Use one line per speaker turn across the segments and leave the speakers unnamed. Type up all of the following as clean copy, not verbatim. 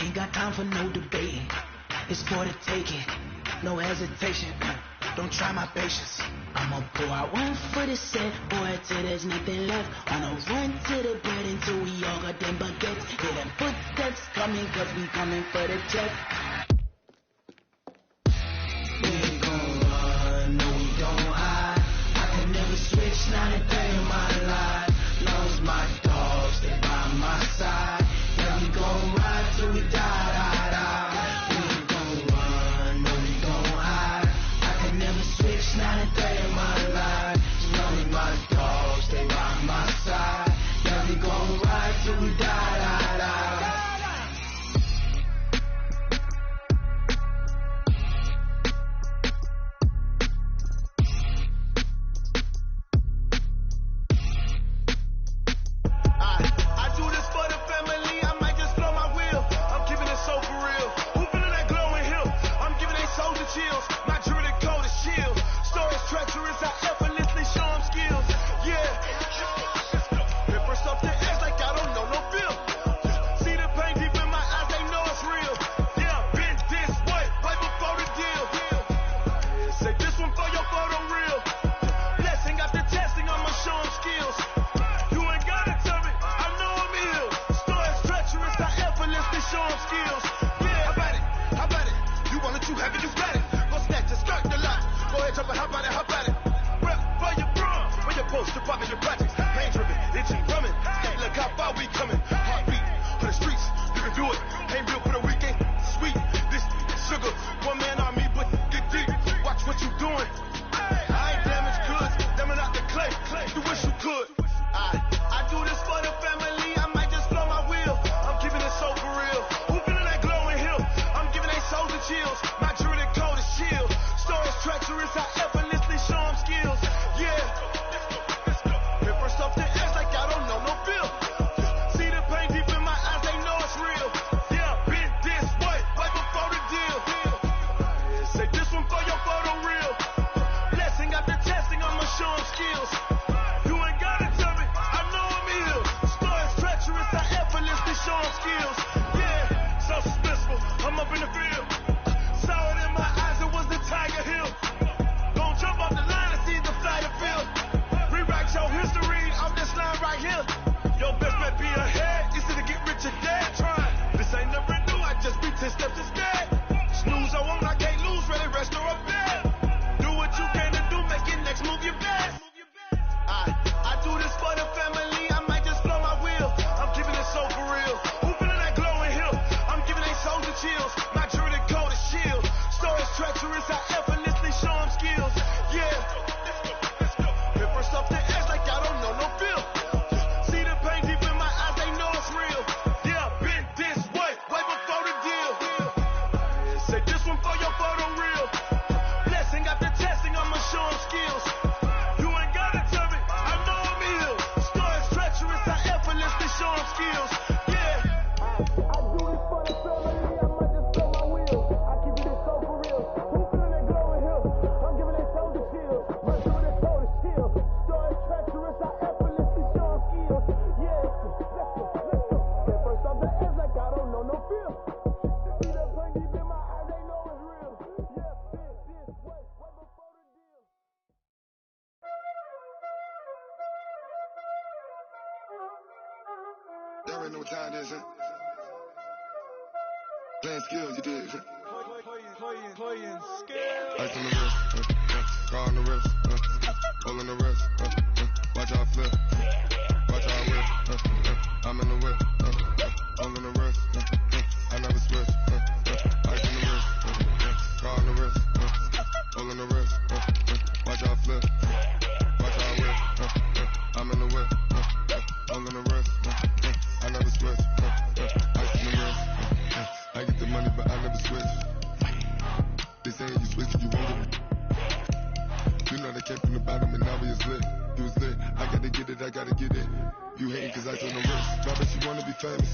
Ain't got time for no debating. It's for the taking, no hesitation. Don't try my patience. I'ma pour out one for the set, boy, till there's nothing left. On a run to the bread until we all got them baguettes. Hear them footsteps coming, cause we coming for the check. We ain't gon' run, no we don't hide. I can never switch, not a day in my life. Long as my dogs stay by my side. Yeah, we gon' ride till we die, die, die. We ain't gon' run, no we don't hide. I can never switch, not a day in my life. Long as my dogs stay by my side. Yeah, we gon' ride till we die, die, die.
be ahead, easy to get rich or dead. Trying, this ain't never new, I just be 10 steps instead. Snooze, I won't, I can't lose, ready, rest or up bed. Do what you can to do, make your next move your best. I do this for the family, I might just blow my wheel. I'm keeping it so for real. Who feeling that glowing hill? I'm giving they souls the chills. My jewelry coat is shield. Stories treacherous, I effortlessly show them skills. Yeah, hit first off the edge like I don't know no feel. See the pain deep in my eyes, they know it's real. Yeah, been this way before the deal. Say this one for your photo reel. Blessing after testing, I'ma show them skills. You ain't gotta tell me, I know I'm ill. Stories treacherous, I effortlessly show them skills. Yeah, I do this for the family, I might just blow my wheel. I keep it so for real. Who feeling that glowing hill? I'm giving they souls the chills. My jewelry coat is shield. Stories treacherous, I effortlessly show them skills. Yeah, let's go. Hit first off the edge like I don't know no feel. See the pain deep in my eyes, they know it's real. Yeah, been this way before the deal.
Y'all already know what time it is, huh? Playing skills, you did.
Playing scale.
Ice on the wrist, car on the wrist, hole in the wrist, watch how I flip, watch how I whip, I'm in the whip, hole in the wrist, I never switch, ice on the wrist, car on the wrist, hole in the wrist, watch how I flip, watch how I whip, I'm in the whip, hole in the wrist, I never switch, ice on the wrist, I get the money but I never switch. They saying you switch if you want it. You know they came from the bottom and now we is lit. You was lit, I gotta get it, I gotta get it. You hating cause I told no risk. Now that you wanna be famous,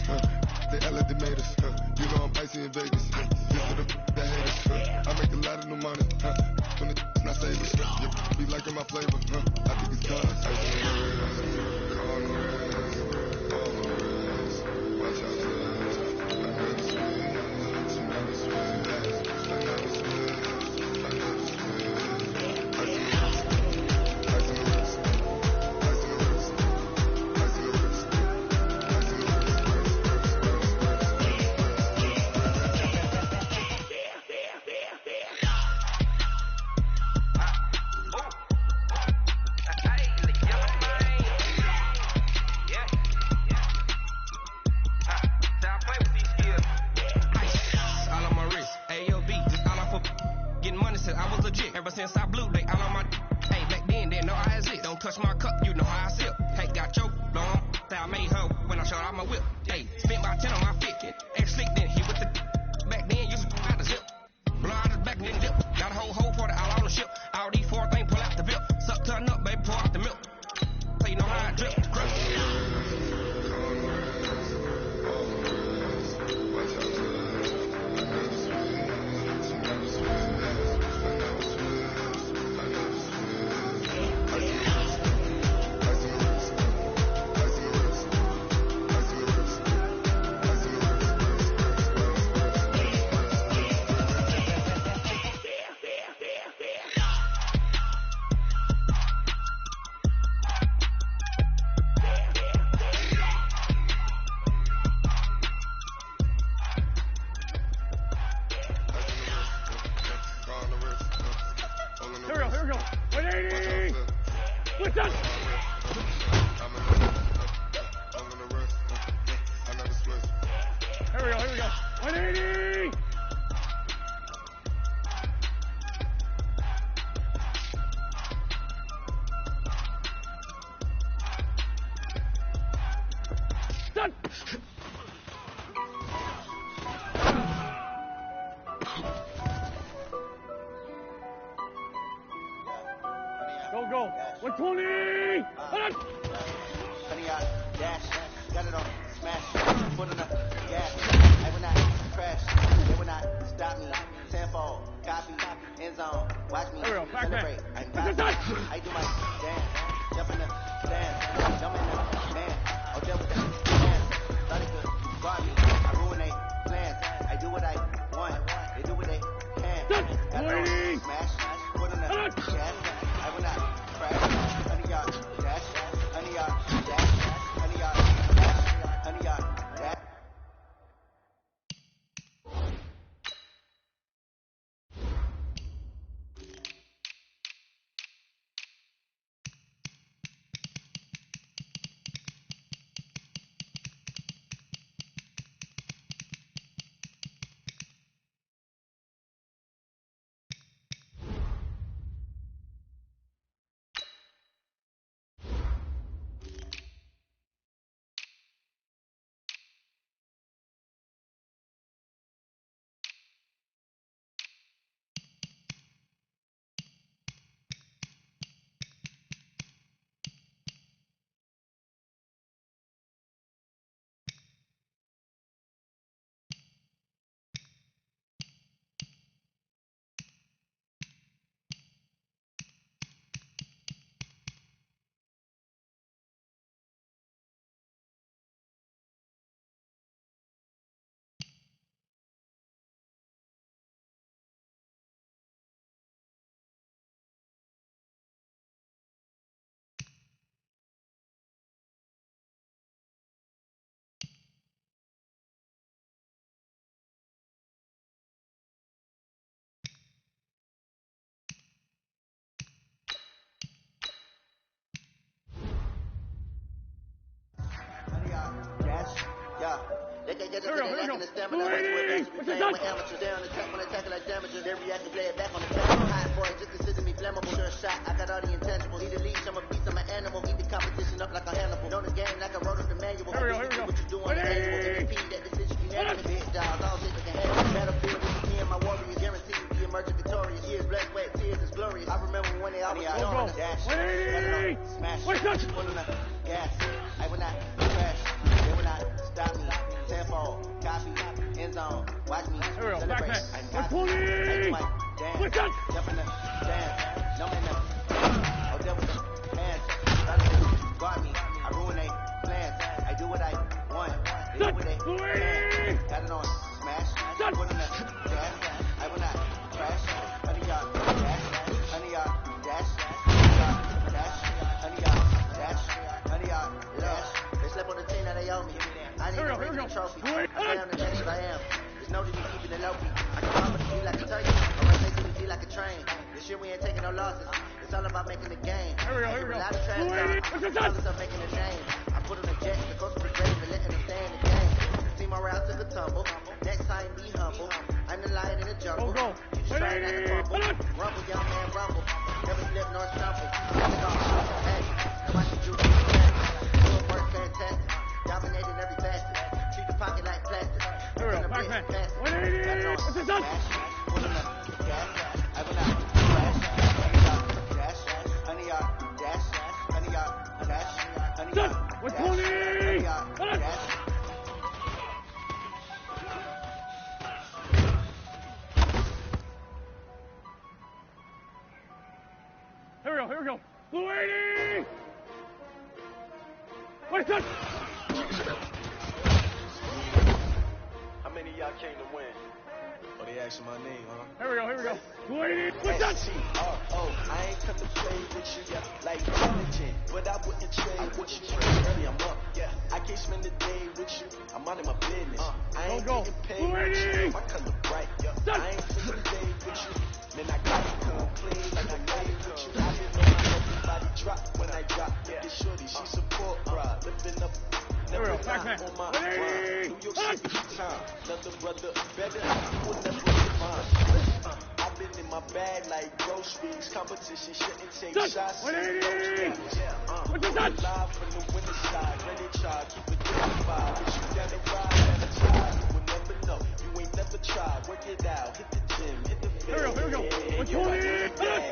they act like they made us, You know I'm icy in Vegas, This for the haters, I make a lot of new money, When it's not stable, You be liking my flavor, I think it's done. Ice on the wrist, car on the wrist, all on the wrist, watch out for this. I never switch, I never switch, I never switch.
Ever since I blew, they all on my hey, back then, didn't know I had it. Don't touch my cup, you know how I sip. Hey, got choked on, I made her when I showed out my whip. Hey, spent my 10 on my fit. Ex-slick, then he with the back then, used to out the zip. Blow out his back and then dip. Got a whole for the all on the ship. All these four things, pull out the bip. Suck, turn up, baby, pour out the milk. So you know how I drip.
Go. 120!
Honey, dash, got it on, smash, put it up, gas. I will not crash, they will not stop me. Tenfold, copy, end zone, watch me celebrate. I do my dance, jump in the stand, jump in the man. Oh, deal with that dance. Thought it could guard me, I ruin they plans. I do what I want, they do what they can. Got it on, smash, put in the gas. I will not crash, honey, y'all dash, honey, y'all dash, honey, y'all dash. They can't get us in the neck and the stamina. We playing with amateurs. They're on the track when they tackle like damages. They react and play it back on the track. Hot boy, just consider me flammable. Sure shot, I got all the intangibles. Need a leash, I'm a beast, I'm an animal. Eat the competition up like a Hannibal. Know the game like I wrote up the manual.
Here we go.
What you do on the table. MVP, that decision you never big dogs. All shit that can handle. Battlefield, this is me and my warriors. Guaranteed to be emerging victorious. Years, blood, sweat, tears, is glorious. I remember when they always on the dash. Smash. Pulling up gas. I will not crash. They will not stop me. Tenfold, copy, end zone. Watch me celebrate. I'm copy. Take my dance. Jump in the dance. No man up. Oh, devil the hands. Guard me. I ruin they plans. I do what I want. They do what they can. Got it on. Smash. Pulling up gas. I will not crash. Honey yard dash. Honey yard dash. Honey yard dash. Honey yard dash. Honey yard dash. They slept on the team that they owe me. I need to bring the trophy. I stay on the chase that I am. There's no need to keep it low key. I can promise to be like a turkey. Or I say to be like a train. This year we ain't taking no losses. It's all about making the game. Here we go. A lot of trash talk. I'm making a name. I put on the jet, the coach was ready to letting them stay in the game. The team morale took a tumble. Next time be humble. I'm the lion in the jungle. You just try not to fumble. Rumble, young man, rumble. Never slip nor stumble. Hey, watch the juice. Good work, fantastic. Dominating every facet. Treat the pocket like plastic.
Here we go. Back. 180. What's this done?
Pulling up gas. I will not crash. Honey yard dash. Honey yard dash. Honey yard dash. Honey yard dash. Honey yard dash.
Here we go. Blue 80. What's that?
How many of y'all came to win? Oh, they asking my name, huh?
Here we go. Blue 80. What's that?
I ain't come to play with you, like intelligent, but I wouldn't trade with you. Early I'm up, I can't spend the day with you. I'm out of my business. I ain't getting paid with you. My color bright, I ain't spend the day with you. Man, I got to come clean like I got it with you. I didn't know how everybody drop when I drop. Get shorty, she support, bruh. Living up. Never lie on my grind. New York City time. Another brother better. You will never find. I've been in my bag like groceries. Competition shouldn't take shots.
What's this done?
Live from the winter side. Ready to try. Keep it 35. If you down the ride, never try. You will never know. You ain't never tried. Work it out. Hit the gym. Hit the field.
Here we go. What's
Yo, I need that.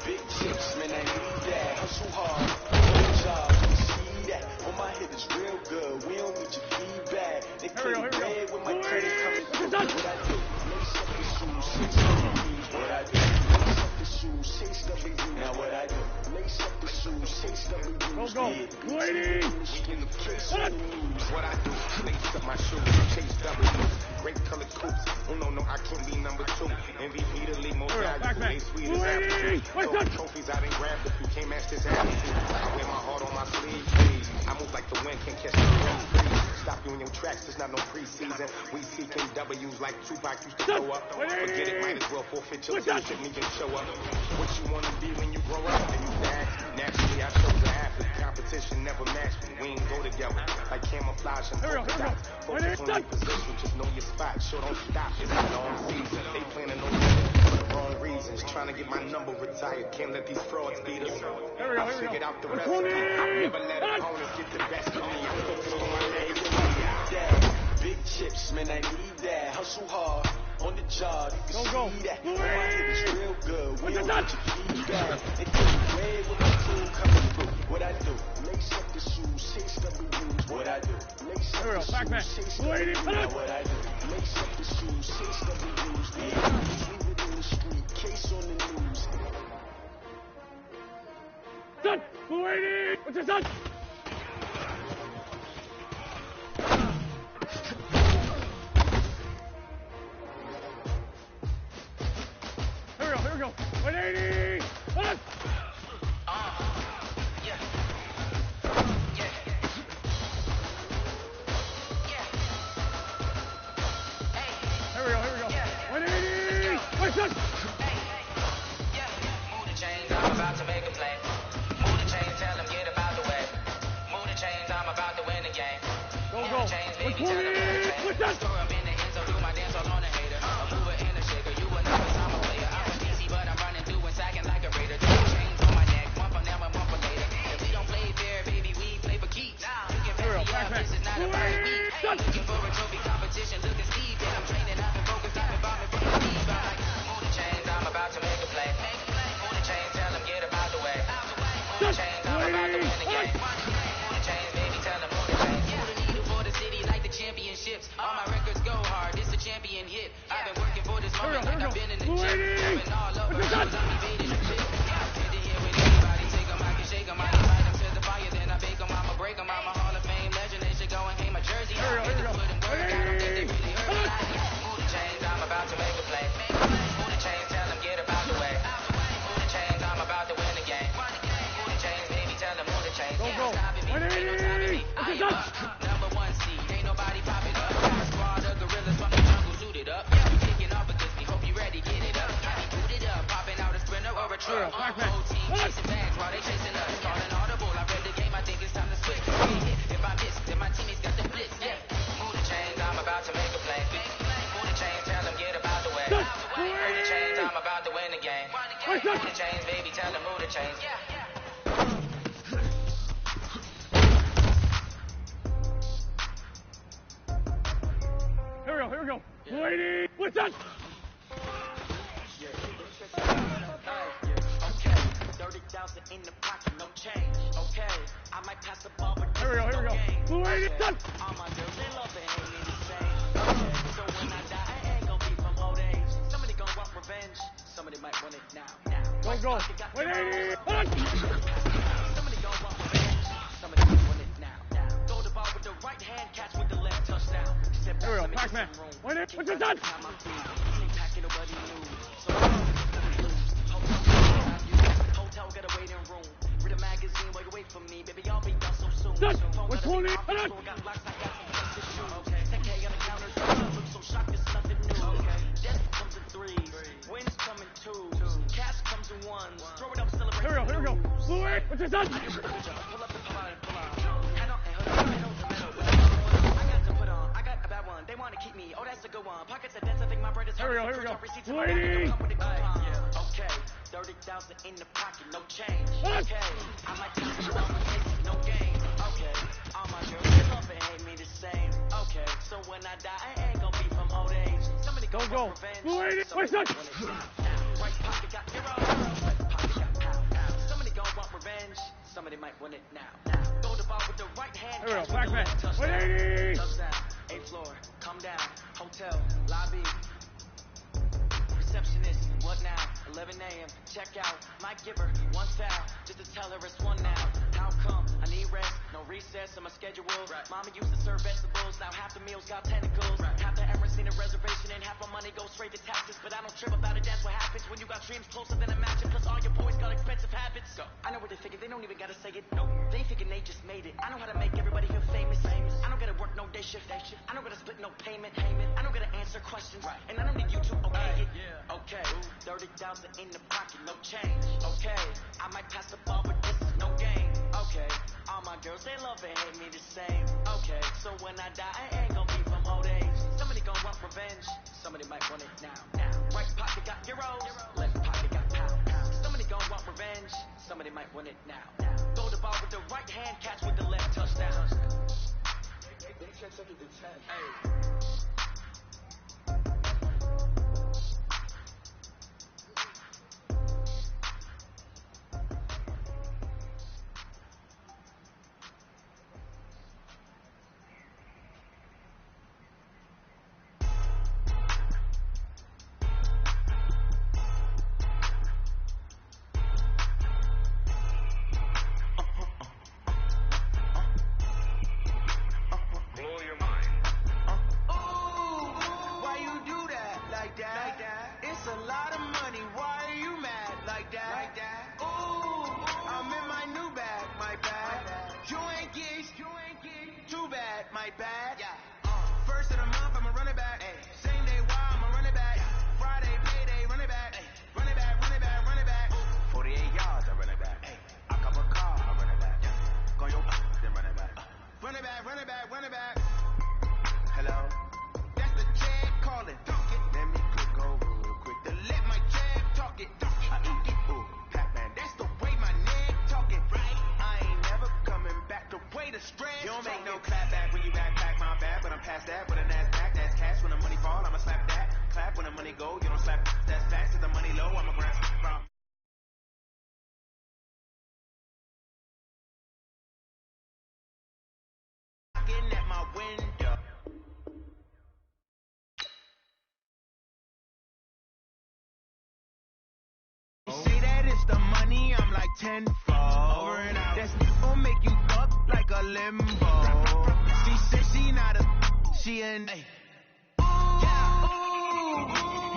Big chips, man, I need that. Hustle hard. Good job. You see that? On my head is real good. We don't need your feedback. They couldn't red with my credit coming through. What I do? Lace up the shoes, 6 W's. What I do? Lace up the shoes, 6 W's. Now what I do? Lace up the shoes, 6 W's.
Go. Lady.
In the place on the news, what I do, lace up my shoes, chase W's, great colored coats. Oh no, I can't be number 2. MVP to lead most valuable, ain't sweet as apple. So trophies I didn't grab if you can't match this attitude. I wear my heart on my sleeve, please. I move like the wind, can't catch the wind freeze. Stop you in your tracks, there's not no preseason. We seeking W's like Tupac used to throw up. Forget it, might as well forfeit your shit, me can show up. What you wanna be when you grow up? And you ask, naturally I chose an athlete. Competition never matched me, we ain't go together. Like camouflage and polka dots. Focus on your position, just know your spot. Sure don't stop, it's a long season. They planning on for the wrong reasons. Trying to get my number retired, can't let these frauds beat us. I figured out the recipe. Never let opponents get the best of me. I'm focused on my name.
Big chips, man, I need that. Hustle hard on the job. You can see that. On my head is real good. We don't get your feedback. They couldn't red with my team coming through. What I do? Lace up the shoes, 6 W's. What I do? Lace up the shoes, 6 W's. Now what I do? Lace up the shoes, 6 W's. Leave it in the street, case on the news.
Done. Blue 80. What's this done? Here we go. 180. Done. Here we go. 180. What's this?
Move the chains, I'm about to make a play. Move the chains, tell them get about the way. Move the chains, I'm about to win the game.
Go.
Chains, baby, tell them move the chains. Score up in the end zone, do my dance all on a hater. A mover and a shaker, you will never time a player. I'm a DC, but I'm running through and sacking like a raider. Two chains on my neck, one for now and one for later. If we don't play fair, baby, we play for keeps. You can pass me up, this is not a bad beat. Hey, looking for a trophy competition, look at Steve. And I'm training, I've been focused, I've been bombing from the deep. I'm like, move the chains, I'm about to make a play. Move the chains, tell them get up out the way. Move the chains, I'm about to win the game. Move the chains, baby, tell them move the chains. Move the needle for the city like the championships. All my records go hard, it's a champion hit. I've been working for this moment like I've been in the gym. Jumping all over, I'm evading the pit. Hit the hit with anybody, take them, I can shake them. I invite them to the fire, then I bake them, I'ma break them. I'm a Hall of Fame legend, they should go and hang my jersey. I hate to put in work, I don't think they really heard me. Move the chains, I'm about to make a play. Move the chains, tell them get up out the way. Move the chains, I'm about to win the game. Move the chains, baby, tell them move the chains. Ain't no stopping me, ain't no stopping me. I am up, number one seed, ain't nobody popping up. Got a squad of gorillas from the jungle suited up. You kicking off against me, hope you ready, get it up. Boot it up, popping out a sprinter or a truck. Whole team chasing bags while they chasing us. Calling audible, I read the game, I think it's time to switch. Get hit, if I miss, then my teammates got the blitz. Yeah, move the chains, I'm about to make a play. Move the chains, tell them get up out the way. Move the chains, I'm about to win the game. Move the chains, baby, tell them move the chains.
Here we go. Lady, what's that?
Okay, 30,000 in the pocket, no change. Okay, I might pass the ball, but
Here we go. Lady, done.
all my girls, they love it, ain't me the same. Okay, so when I die, I ain't gonna be from old age. Somebody gonna want revenge, somebody might want it now.
Go. Lady, hold on.
Somebody gonna want revenge, somebody might want it now. Throw the ball with the right hand, catch with the left, touchdown. Step
Here we
back,
go,
let me get
Pac-Man.
some room.
Wait, what's this done?
Time my feet, ain't packing nobody new. So hotel got a waiting room. Read a magazine while you wait for me, baby. I'll be done so soon.
Done.
Phone
What's
gotta be
going
off,
on?
store got locks, I got some fresh issues. Okay, 10K on the counter, look so shocked, it's nothing new. Okay, death comes in threes, wins come in twos, cash comes in ones. Throw it up, celebrate.
Here we go. Lady, what's this done?
Pull up and pull out and pull out. Head on and hood up, head on to metal. I got to put on, I got a bad one. They want to keep me, oh that's a good one. Pockets are dense, I think my bread is
Here we go.
Lady!
Lady.
Okay, 30,000 in the pocket, no change. Okay, I might pass the ball, but this is no game. Okay, all my girls, they love and hate me the same. Okay, so when I die, I ain't gonna be from old age. Somebody
Go.
want revenge.
Lady,
Somebody
what's that?
want it now. Right pocket got euros, left pocket got pound. Somebody gonna want revenge. Somebody might want it now. Throw the ball with the right hand.
Here we
catch
go,
with the
Pac-Man.
left, touchdown.
Lady.
Touchdown, 8th floor, come down, hotel, lobby. Receptionist, what now? 11 a.m. Check out. Might give her one foul just to tell her it's one now. How come? I need rest, no recess in my schedule. Mama used to serve vegetables, now half the meals got tentacles. Half the Emirates need a reservation and half my money goes straight to taxes. But I don't trip about it, that's what happens when you got dreams closer than a match. Plus all your boys got expensive habits. I know what they figure, they don't even gotta say it. Nope. They thinking they just made it. I know how to make everybody feel famous. I don't gotta work no day shift. I don't gotta split no payment. I don't gotta answer questions. And I don't need you to okay it. Okay, 30,000 in the pocket, no change. Okay, I might pass the ball, but this is no game. Okay, all my girls, they love and hate me the same. Okay, so when I die, I ain't gonna be from old age. Somebody gonna want revenge, somebody might want it now. Right pocket got euros, left pocket got pound. Somebody gonna want revenge, somebody might want it now. Throw the ball with the right hand, catch with the left, touchdown.
pocket. Ooh, Pac-Man, that's the way my neck talking. Right? I ain't never coming back the way the stress. You don't make no clap back when you backpack my bag, but I'm past that with a NASDAQ. That's cash when the money fall, I'ma slap that. Clap when the money go, you don't slap. That's fast if the money low, I'ma grab from. At my window. Say that it's the money, I'm like tenfold. Over and out. That's gon' make you up like a limbo. She said she not a, she an. Ooh,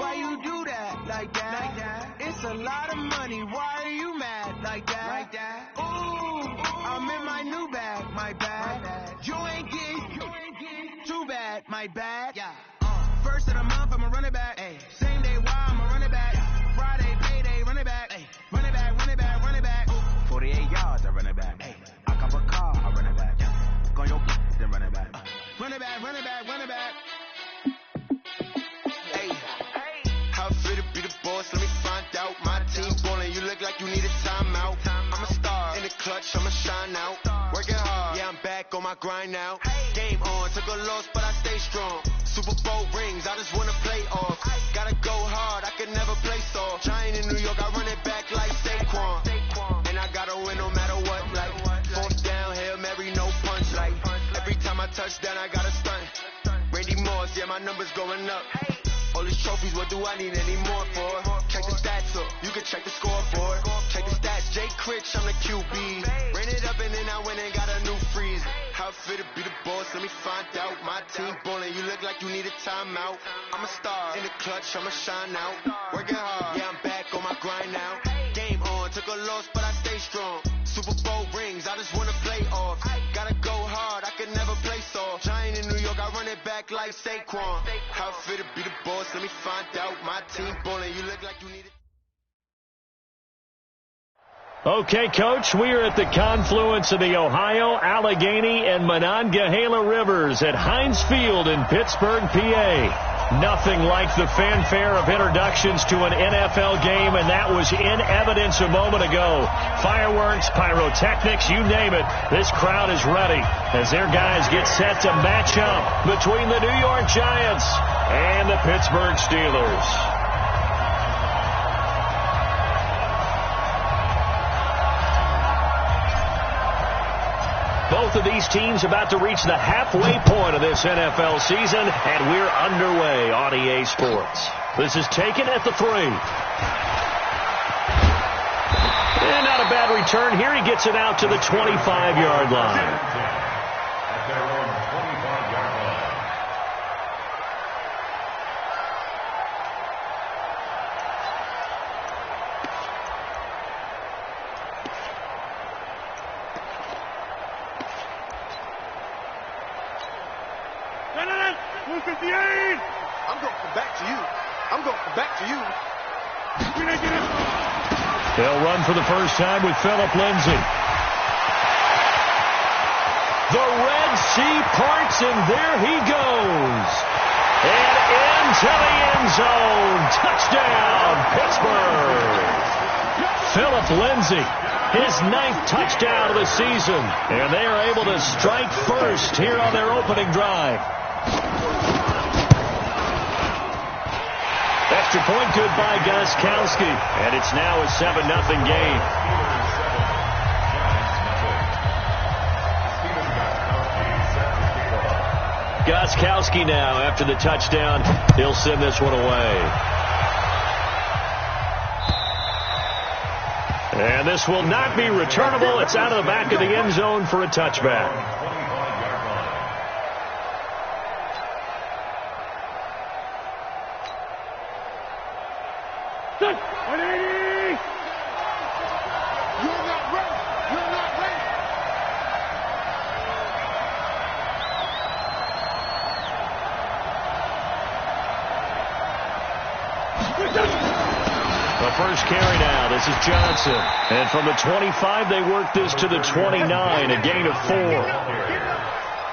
why you do that like that? It's a lot of money. Why are you mad like that? Ooh, I'm in my new bag, my bag. You ain't getting too bad, my bad. Yeah. First of the month, I'ma run it back. Ay. Same day, why I'ma run it back. Friday, payday, run it back. Ay. Run it back, run it back, run it back. 48 yards, I run it back. Ay. I cop a car, I run it back. Go on your then run it back. Run it back, run it back, run it back.
Hey, how fit to be the boss? Let me find out. My team ballin', you look like you need a timeout. I'm a star in the clutch, I'ma shine out. Working hard, yeah, I'm back on my grind now. Game on, took a loss, but I stay strong. Super Bowl rings, I just wanna play off. Gotta go hard, I can never play soft. Giant in New York, I run it back like Saquon. And I gotta win no matter what, like fourth down, Hail Mary, no punch, like every time I touch down, I gotta stunt. Randy Moss, yeah, my numbers going up. All these trophies, what do I need any more for? Check the stats up, you can check the scoreboard. Check the stats, Jay Critch, I'm the QB. Ran it up and then I went and got a new freeze. How fit to be the boss, let me find out. My team ballin', you look like you need a timeout. I'm a star in the clutch, I'ma shine out. Working hard, yeah, I'm back on my grind now. Game on, took a loss, but I stay strong. Super Bowl rings, I just wanna play off. Gotta go hard, I can never play soft. Giant in New York, I run it back like Saquon. How fit to be the boss, let me find out. My team ballin', you look like you need it.
Okay, Coach, we are at the confluence of the Ohio, Allegheny, and Monongahela Rivers at Heinz Field in Pittsburgh, PA. Nothing like the fanfare of introductions to an NFL game, and that was in evidence a moment ago. Fireworks, pyrotechnics, you name it. This crowd is ready as their guys get set to match up between the New York Giants and the Pittsburgh Steelers. Both of these teams about to reach the halfway point of this NFL season, and we're underway on EA Sports. This is taken at the 3. And not a bad return here. He gets it out to the 25-yard line. They'll run for the first time with Philip Lindsay. The Red Sea parts, and there he goes. And into the end zone. Touchdown, Pittsburgh. Philip Lindsay, his 9th touchdown of the season. And they are able to strike first here on their opening drive. Extra point good by Gostkowski, and it's now a 7-0 game. Gostkowski now, after the touchdown, he'll send this one away. And this will not be returnable. It's out of the back of the end zone for a touchback. First carry now. This is Johnson. And from the 25, they work this to the 29, a gain of 4.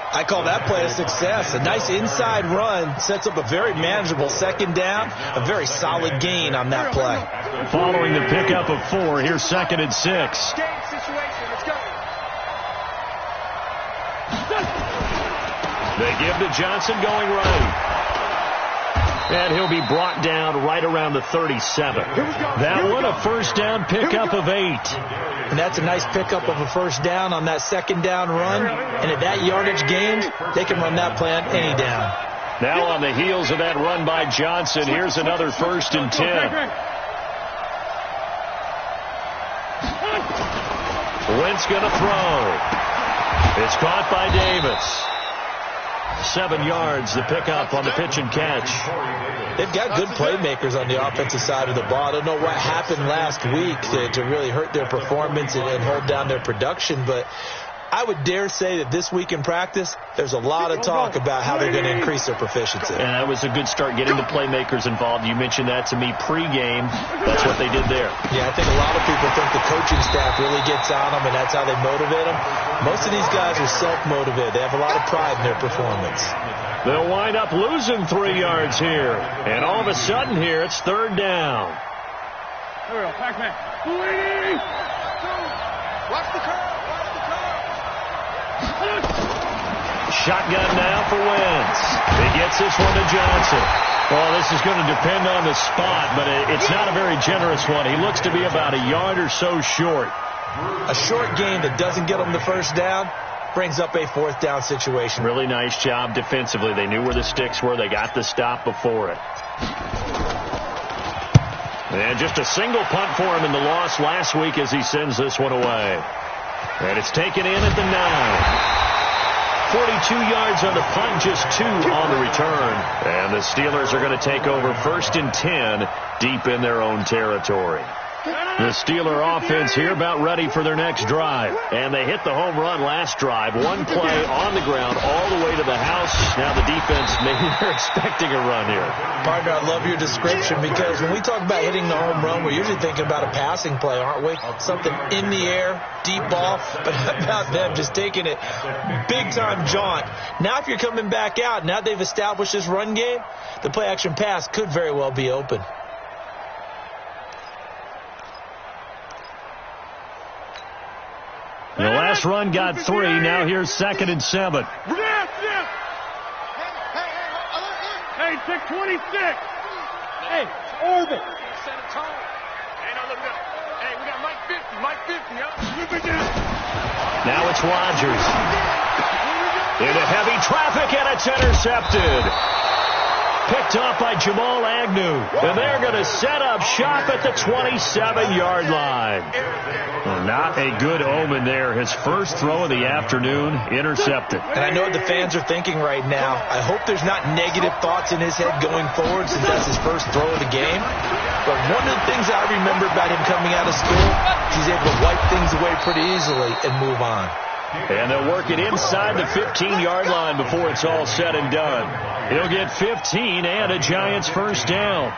I call that play a success. A nice inside run sets up a very manageable second down, a very solid gain on that play.
Following the pickup of 4, here's 2nd and 6. They give to Johnson going right. And he'll be brought down right around the 37. That one a first down pickup of 8.
And that's a nice pickup of a first down on that second down run. And at that yardage gained, they can run that play on any down.
Now on the heels of that run by Johnson, here's another 1st and 10. Wentz going to throw. It's caught by Davis. 7 yards, the pickup on the pitch and catch.
They've got good playmakers on the offensive side of the ball. I don't know what happened last week to really hurt their performance and hold down their production, but I would dare say that this week in practice, there's a lot of talk about how they're going to increase their proficiency.
And that was a good start getting the playmakers involved. You mentioned that to me pregame. That's what they did there.
Yeah, I think a lot of people think the coaching staff really gets on them, and that's how they motivate them. Most of these guys are self-motivated. They have a lot of pride in their performance.
They'll wind up losing 3 yards here. And all of a sudden here, it's 3rd down.
Here we go, Pac-Man.
Watch the curve.
Shotgun now for Wentz. He gets this one to Johnson. Well, this is going to depend on the spot, but it's not a very generous one. He looks to be about a yard or so short.
A short gain that doesn't get him the first down brings up a 4th down situation.
Really nice job defensively. They knew where the sticks were. They got the stop before it. And just a single punt for him in the loss last week as he sends this one away. And it's taken in at the 9. 42 yards on the punt, just 2 on the return. And the Steelers are going to take over 1st and 10 deep in their own territory. The Steeler offense here about ready for their next drive. And they hit the home run last drive. One play on the ground all the way to the house. Now the defense, maybe they're expecting a run here.
Partner, I love your description because when we talk about hitting the home run, we're usually thinking about a passing play, aren't we? Something in the air, deep ball. But how about them just taking it big-time jaunt? Now if you're coming back out, now they've established this run game, the play-action pass could very well be open.
The last run got 3. Now here's 2nd and 7.
Hey, 626. Hey, orbit.
Set a tone. Hey, no, look up. Hey, we got Mike 50, y'all.
Now it's Rodgers. Into heavy traffic, and it's intercepted. Picked off by Jamal Agnew. And they're going to set up shop at the 27-yard line. Well, not a good omen there. His first throw of the afternoon, intercepted.
And I know what the fans are thinking right now. I hope there's not negative thoughts in his head going forward since that's his first throw of the game. But one of the things I remember about him coming out of school, he's able to wipe things away pretty easily and move on.
And they'll work it inside the 15-yard line before it's all said and done. He'll get 15 and a Giants first down.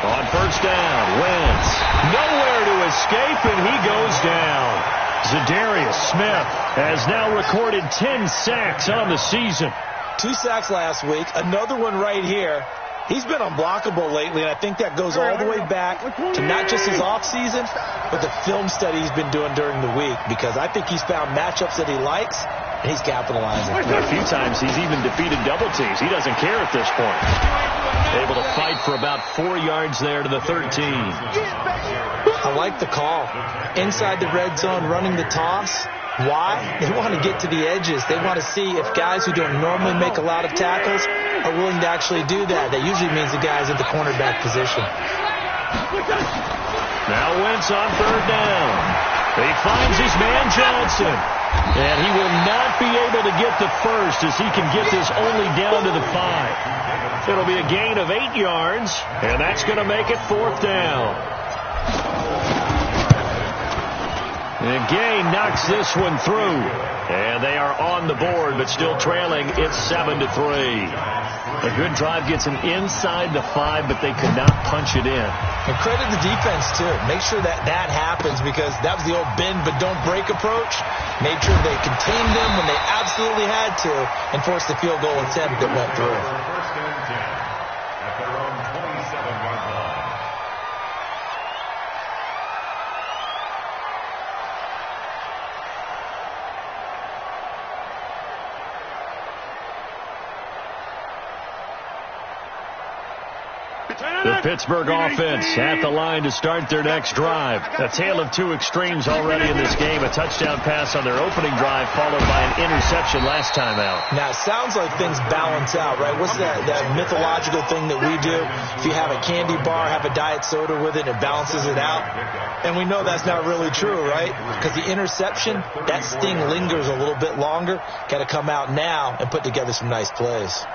On first down, Wentz. Nowhere to escape, and he goes down. Zadarius Smith has now recorded 10 sacks on the season.
2 sacks last week, another one right here. He's been unblockable lately, and I think that goes all the way back to not just his offseason, but the film study he's been doing during the week, because I think he's found matchups that he likes, and he's capitalizing.
A few times he's even defeated double teams. He doesn't care at this point. Able to fight for about 4 yards there to the 13.
I like the call. Inside the red zone, running the toss. Why? They want to get to the edges. They want to see if guys who don't normally make a lot of tackles are willing to actually do that. That usually means the guy's at the cornerback position.
Now Wentz on third down. He finds his man Johnson. And he will not be able to get the first as he can get this only down to the 5. It'll be a gain of 8 yards, and that's going to make it 4th down. And Gay knocks this one through. And they are on the board, but still trailing. It's 7-3. A good drive gets them inside the 5, but they could not punch it in.
And credit the defense, too. Make sure that happens, because that was the old bend but don't break approach. Made sure they contained them when they absolutely had to and forced the field goal attempt that went through.
First and 10 at their own 27-yard line.
The Pittsburgh offense at the line to start their next drive. A tale of two extremes already in this game. A touchdown pass on their opening drive followed by an interception last time out.
Now, it sounds like things balance out, right? What's that mythological thing that we do? If you have a candy bar, have a diet soda with it, it balances it out. And we know that's not really true, right? Because the interception, that sting lingers a little bit longer. Got to come out now and put together some nice plays.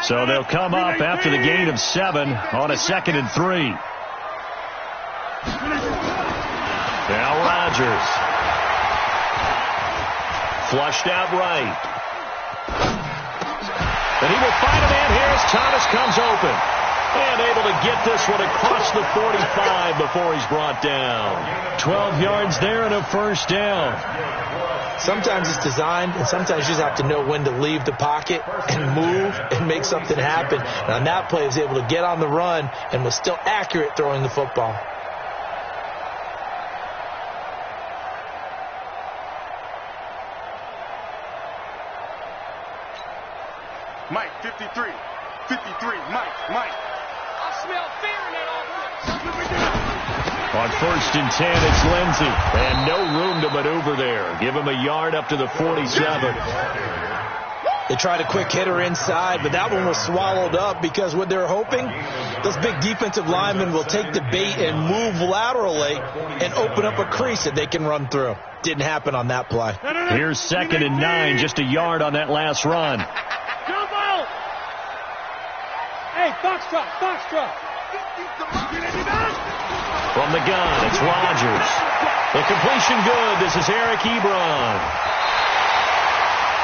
So they'll come up after the gain of 7 on a 2nd and 3. Now Rodgers. Flushed out right. And he will find a man here as Thomas comes open. And able to get this one across the 45 before he's brought down. 12 yards there and a first down.
Sometimes it's designed, and sometimes you just have to know when to leave the pocket and move and make something happen. And on that play, he was able to get on the run and was still accurate throwing the football.
Mike, 53. 53, Mike.
I smell fear in that offense.
On 1st and 10, it's Lindsey. And no room to maneuver there. Give him a yard up to the 47.
They tried a quick hitter inside, but that one was swallowed up because what they're hoping, those big defensive linemen will take the bait and move laterally and open up a crease that they can run through. Didn't happen on that play.
Here's 2nd and 9, just a yard on that last run.
Jump out! Hey, Foxtrot!
From the gun, it's Rodgers. The completion good. This is Eric Ebron.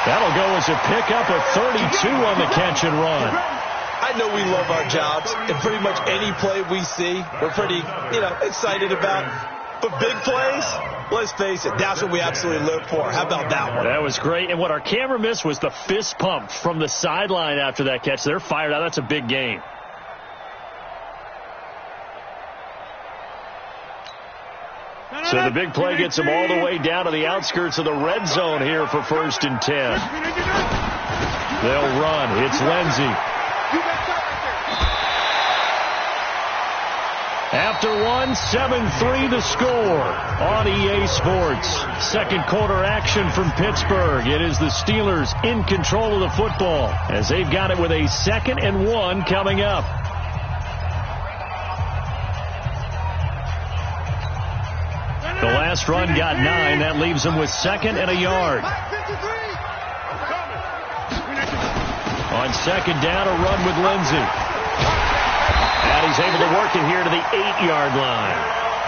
That'll go as a pickup of 32 on the catch and run.
I know we love our jobs, and pretty much any play we see, we're pretty, excited about. But big plays, let's face it, that's what we absolutely live for. How about that one?
That was great. And what our camera missed was the fist pump from the sideline after that catch. They're fired out. That's a big game. So the big play gets them all the way down to the outskirts of the red zone here for 1st and 10. They'll run. It's Lindsey. After 7-3 the score on EA Sports. Second quarter action from Pittsburgh. It is the Steelers in control of the football as they've got it with a 2nd and 1 coming up. The last run got 9. That leaves them with 2nd and a yard. On 2nd down, a run with Lindsey. And he's able to work it here to the 8-yard line.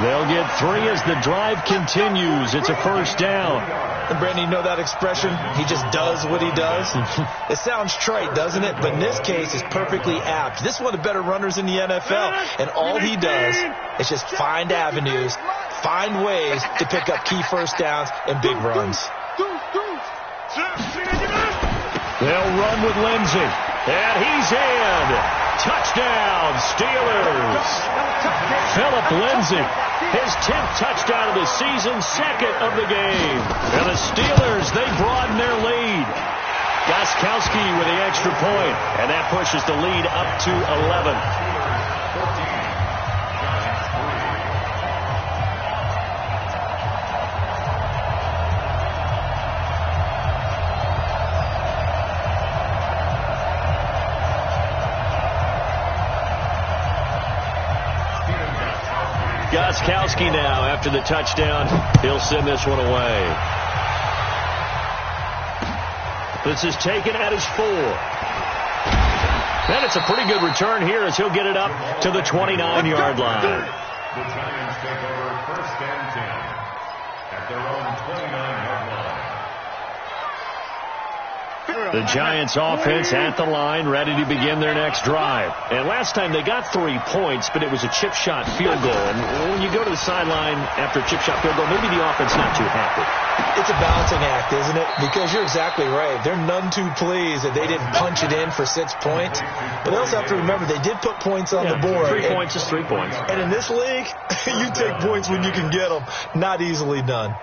They'll get 3 as the drive continues. It's a first down.
And Brandon, you know that expression? He just does what he does. It sounds trite, doesn't it? But in this case, it's perfectly apt. This is one of the better runners in the NFL. And all he does is just find avenues, find ways to pick up key first downs and big runs.
They'll run with Lindsey. And he's in. Touchdown, Steelers. Philip Lindsey, his 10th touchdown of the season, 2nd of the game. And the Steelers, they broaden their lead. Gostkowski with the extra point, and that pushes the lead up to 11. Gostkowski now, after the touchdown, he'll send this one away. This is taken at his 4. And it's a pretty good return here as he'll get it up to the 29-yard line.
The Giants take over 1st and 10. at their own 29-yard line.
The Giants offense at the line, ready to begin their next drive. And last time they got 3 points, but it was a chip shot field goal. And when you go to the sideline after a chip shot field goal, maybe the offense not too happy.
It's a balancing act, isn't it? Because you're exactly right. They're none too pleased that they didn't punch it in for 6 points. But they also have to remember they did put points on the board.
3 points is 3 points.
And in this league, you take points when you can get them. Not easily done.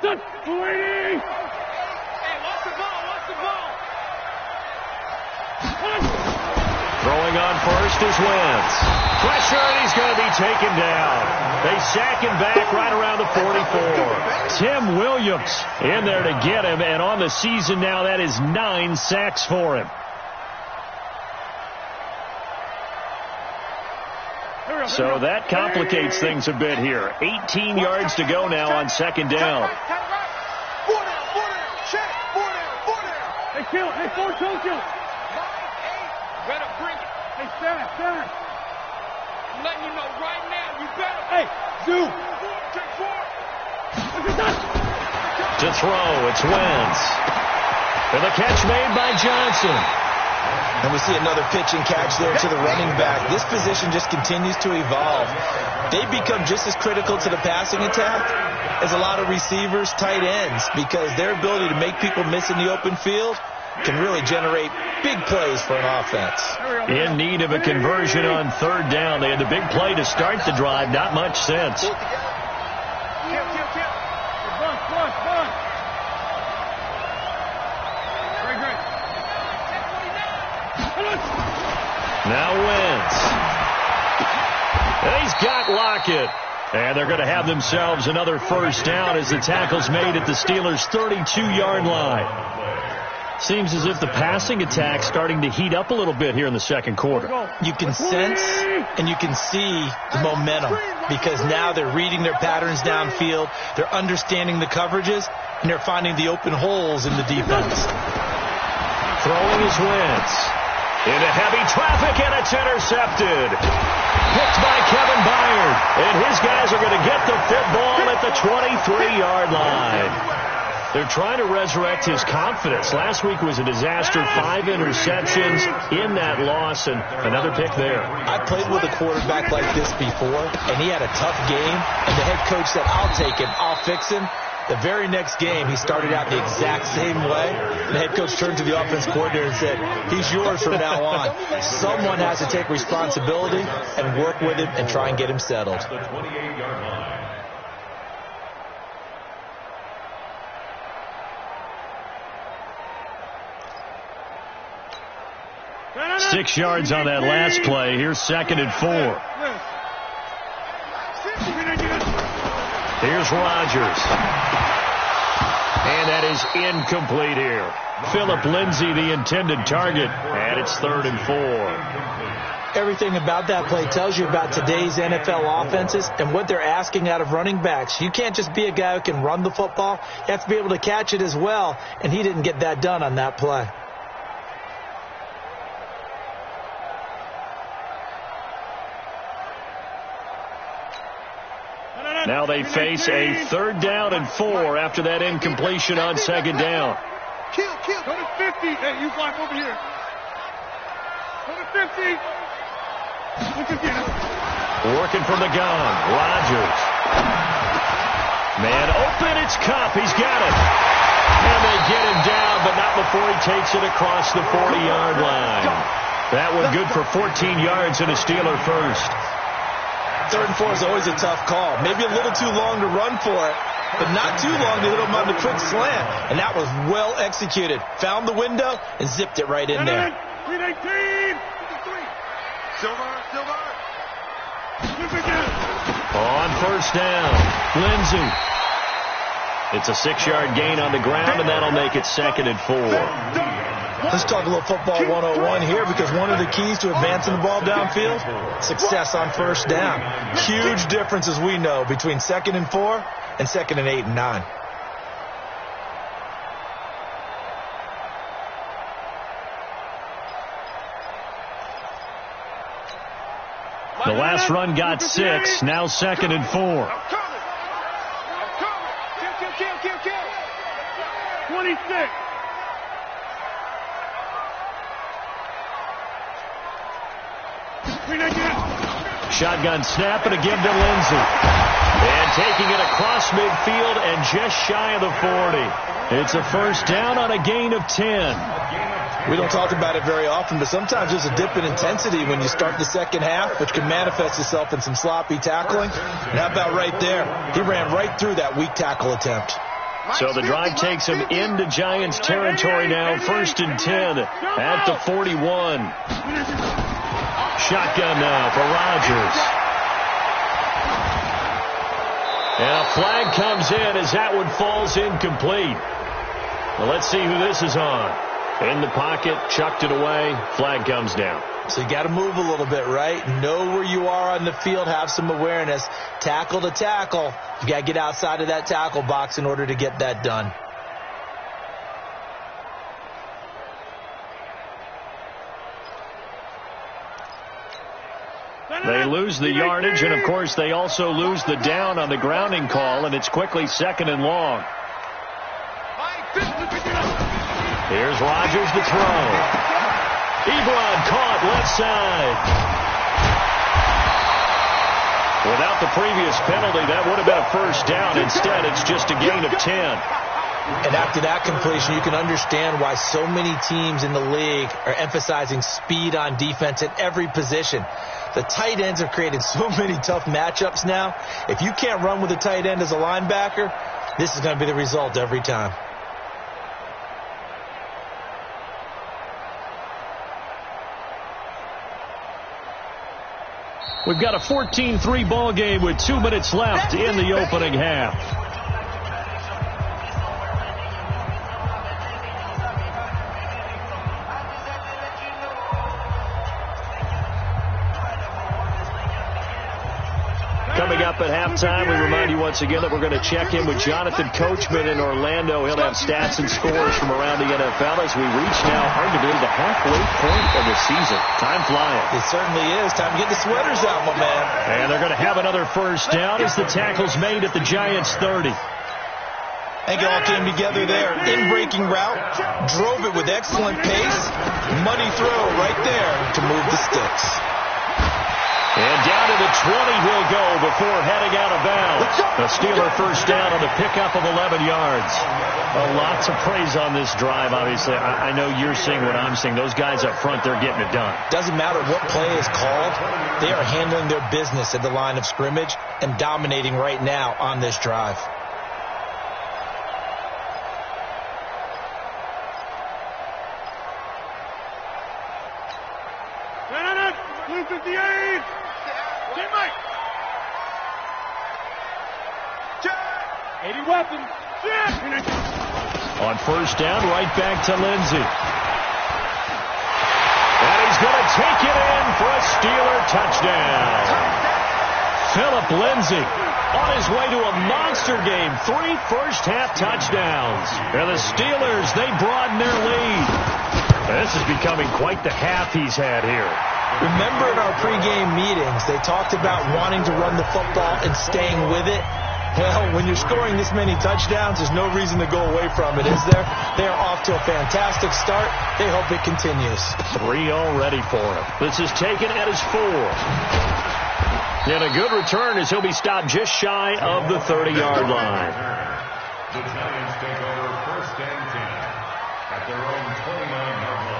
Throwing on first is Wentz. Pressure, and he's going to be taken down. They sack him back right around the 44. Tim Williams in there to get him, and on the season now, that is 9 sacks for him. So that complicates things a bit here. 18 yards to go now on second down.
Hey, kill. Hey, four, kill.
Better bring it.
Hey, center.
I'm letting you know right now, you better.
Hey, Zoo.
To throw, it's Wentz. And the catch made by Johnson.
And we see another pitch and catch there to the running back. This position just continues to evolve. They become just as critical to the passing attack as a lot of receivers, tight ends, because their ability to make people miss in the open field can really generate big plays for an offense.
In need of a conversion on third down. They had the big play to start the drive. Not much sense.
Kill. Bun. Great.
Now Wentz. And he's got Lockett. And they're going to have themselves another first down as the tackle's made at the Steelers' 32-yard line. Seems as if the passing attack's starting to heat up a little bit here in the second quarter.
You can sense and you can see the momentum because now they're reading their patterns downfield, they're understanding the coverages, and they're finding the open holes in the defense.
Throwing is Wentz. Into heavy traffic, and it's intercepted. Picked by Kevin Byard. And his guys are going to get the football at the 23-yard line. They're trying to resurrect his confidence. Last week was a disaster. 5 interceptions in that loss, and another pick there.
I played with a quarterback like this before, and he had a tough game, and the head coach said, I'll take him, I'll fix him. The very next game, he started out the exact same way. The head coach turned to the offense coordinator and said, he's yours from now on. Someone has to take responsibility and work with him and try and get him settled.
The 28-yard line.
6 yards on that last play. Here's 2nd and 4. Here's Rodgers. And that is incomplete here. Phillip Lindsay, the intended target. And it's 3rd and 4.
Everything about that play tells you about today's NFL offenses and what they're asking out of running backs. You can't just be a guy who can run the football. You have to be able to catch it as well. And he didn't get that done on that play.
Now they face a 3rd down and 4 after that incompletion on 2nd down.
Kill. Go to 50. Hey, you block over here. Go to 50. Look again.
Working from the gun. Rodgers. Man open. It's Kupp. He's got it. And they get him down, but not before he takes it across the 40-yard line. That one good for 14 yards and a Steeler first.
3rd and 4 is always a tough call. Maybe a little too long to run for it, but not too long to hit him on the quick slant. And that was well executed. Found the window and zipped it right in there.
318.
Silver.
On first down, Lindsay. It's a 6-yard gain on the ground, and that'll make it 2nd and 4.
Let's talk a little football 101 here because one of the keys to advancing the ball downfield, success on first down. Huge difference, as we know, between 2nd and 4 and 2nd and 8 and 9.
The last run got 6, now 2nd and 4.
I'm coming.
26.
Shotgun snap and again to Lindsey. And taking it across midfield and just shy of the 40. It's a first down on a gain of 10.
We don't talk about it very often, but sometimes there's a dip in intensity when you start the second half, which can manifest itself in some sloppy tackling. And how about right there? He ran right through that weak tackle attempt.
So the drive takes him into Giants territory now, 1st and 10 at the 41. Shotgun now for Rodgers. And a flag comes in as that one falls incomplete. Well, let's see who this is on. In the pocket, chucked it away, flag comes down.
So you got to move a little bit, right? Know where you are on the field, have some awareness. Tackle to tackle. You got to get outside of that tackle box in order to get that done.
They lose the yardage, and of course they also lose the down on the grounding call, and it's quickly 2nd and long. Here's Rodgers to throw. Ebron caught left side. Without the previous penalty, that would have been a first down. Instead, it's just a gain of 10.
And after that completion, you can understand why so many teams in the league are emphasizing speed on defense at every position. The tight ends have created so many tough matchups now. If you can't run with a tight end as a linebacker, this is going to be the result every time.
We've got a 14-3 ball game with 2 minutes left in the opening half. Coming up at halftime, we remind you once again that we're going to check in with Jonathan Coachman in Orlando. He'll have stats and scores from around the NFL as we reach now, hard to believe, the halfway point of the season. Time flying.
It certainly is. Time to get the sweaters out, my man.
And they're going to have another first down as the tackle's made at the Giants' 30.
I think it all came together there. In-breaking route, drove it with excellent pace. Money throw right there to move the sticks.
And down to the 20 he'll go before heading out of bounds. The Steeler first down on the pickup of 11 yards. Lots of praise on this drive, obviously. I know you're seeing what I'm seeing. Those guys up front, they're getting it done.
Doesn't matter what play is called. They are handling their business at the line of scrimmage and dominating right now on this drive.
Blue 58. Teammate. 80 weapons.
On first down, right back to Lindsey. And he's going to take it in for a Steeler touchdown. Philip Lindsey on his way to a monster game. 3 first-half touchdowns. And the Steelers, they broaden their lead. This is becoming quite the half he's had here.
Remember in our pregame meetings, they talked about wanting to run the football and staying with it. Well, when you're scoring this many touchdowns, there's no reason to go away from it, is there? They are off to a fantastic start. They hope it continues.
3 already for him. This is taken at his 4. And a good return as he'll be stopped just shy of the 30-yard line.
The Giants take over 1st and 10 at their own 29-yard line.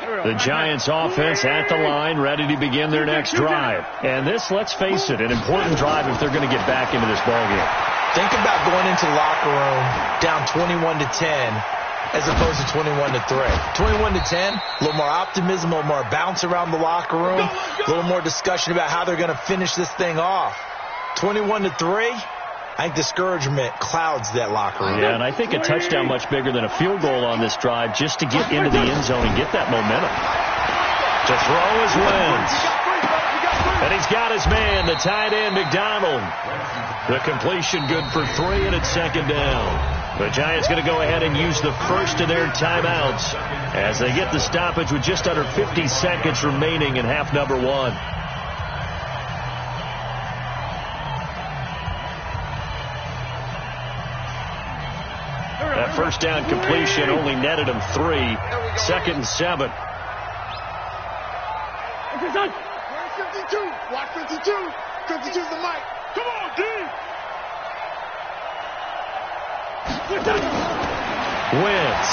The Giants offense at the line, ready to begin their next drive. And this, let's face it, an important drive if they're going to get back into this ballgame.
Think about going into the locker room down 21-10 as opposed to 21-3. 21-10, a little more optimism, a little more bounce around the locker room, a little more discussion about how they're going to finish this thing off. 21-3. I think discouragement clouds that locker room.
Yeah, and I think a touchdown much bigger than a field goal on this drive just to get into the end zone and get that momentum. To throw is Wentz. And he's got his man, the tight end, McDonald. The completion good for 3, and it's 2nd down. The Giants going to go ahead and use the first of their timeouts as they get the stoppage with just under 50 seconds remaining in half number 1. first down completion only netted him 3. 2nd and 7.
Okay, son. 52. Watch 52. 52's the mic. Come on, D.
Wentz.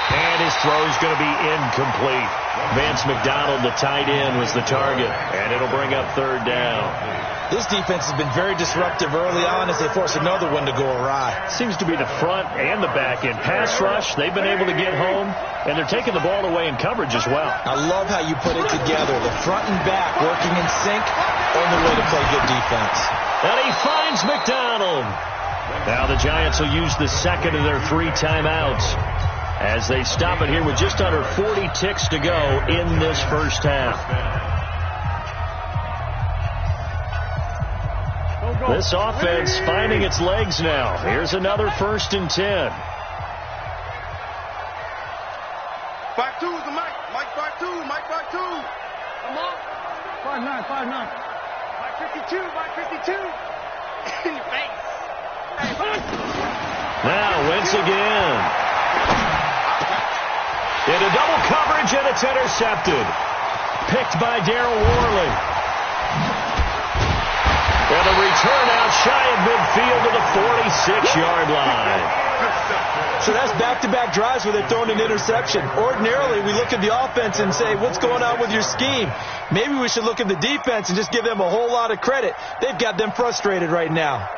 And his throw's going to be incomplete. Vance McDonald, the tight end, was the target, and it'll bring up 3rd down.
This defense has been very disruptive early on as they force another one to go awry.
Seems to be the front and the back end. Pass rush, they've been able to get home, and they're taking the ball away in coverage as well.
I love how you put it together. The front and back working in sync, only way to play good defense.
And he finds McDonald. Now the Giants will use the second of their 3 timeouts as they stop it here with just under 40 ticks to go in this first half. This offense finding its legs now. Here's another 1st and 10.
5-2 is the mic. Mike 5-2. Mike 5-2.
Come on. 5-9, 5-9. Mike 52, Mike 52. In your face.
Now Wentz again. Into double coverage, and it's intercepted. Picked by Darryl Worley. And a return out shy of midfield to the 46-yard line.
So that's back-to-back drives where they've thrown an interception. Ordinarily, we look at the offense and say, what's going on with your scheme? Maybe we should look at the defense and just give them a whole lot of credit. They've got them frustrated right now.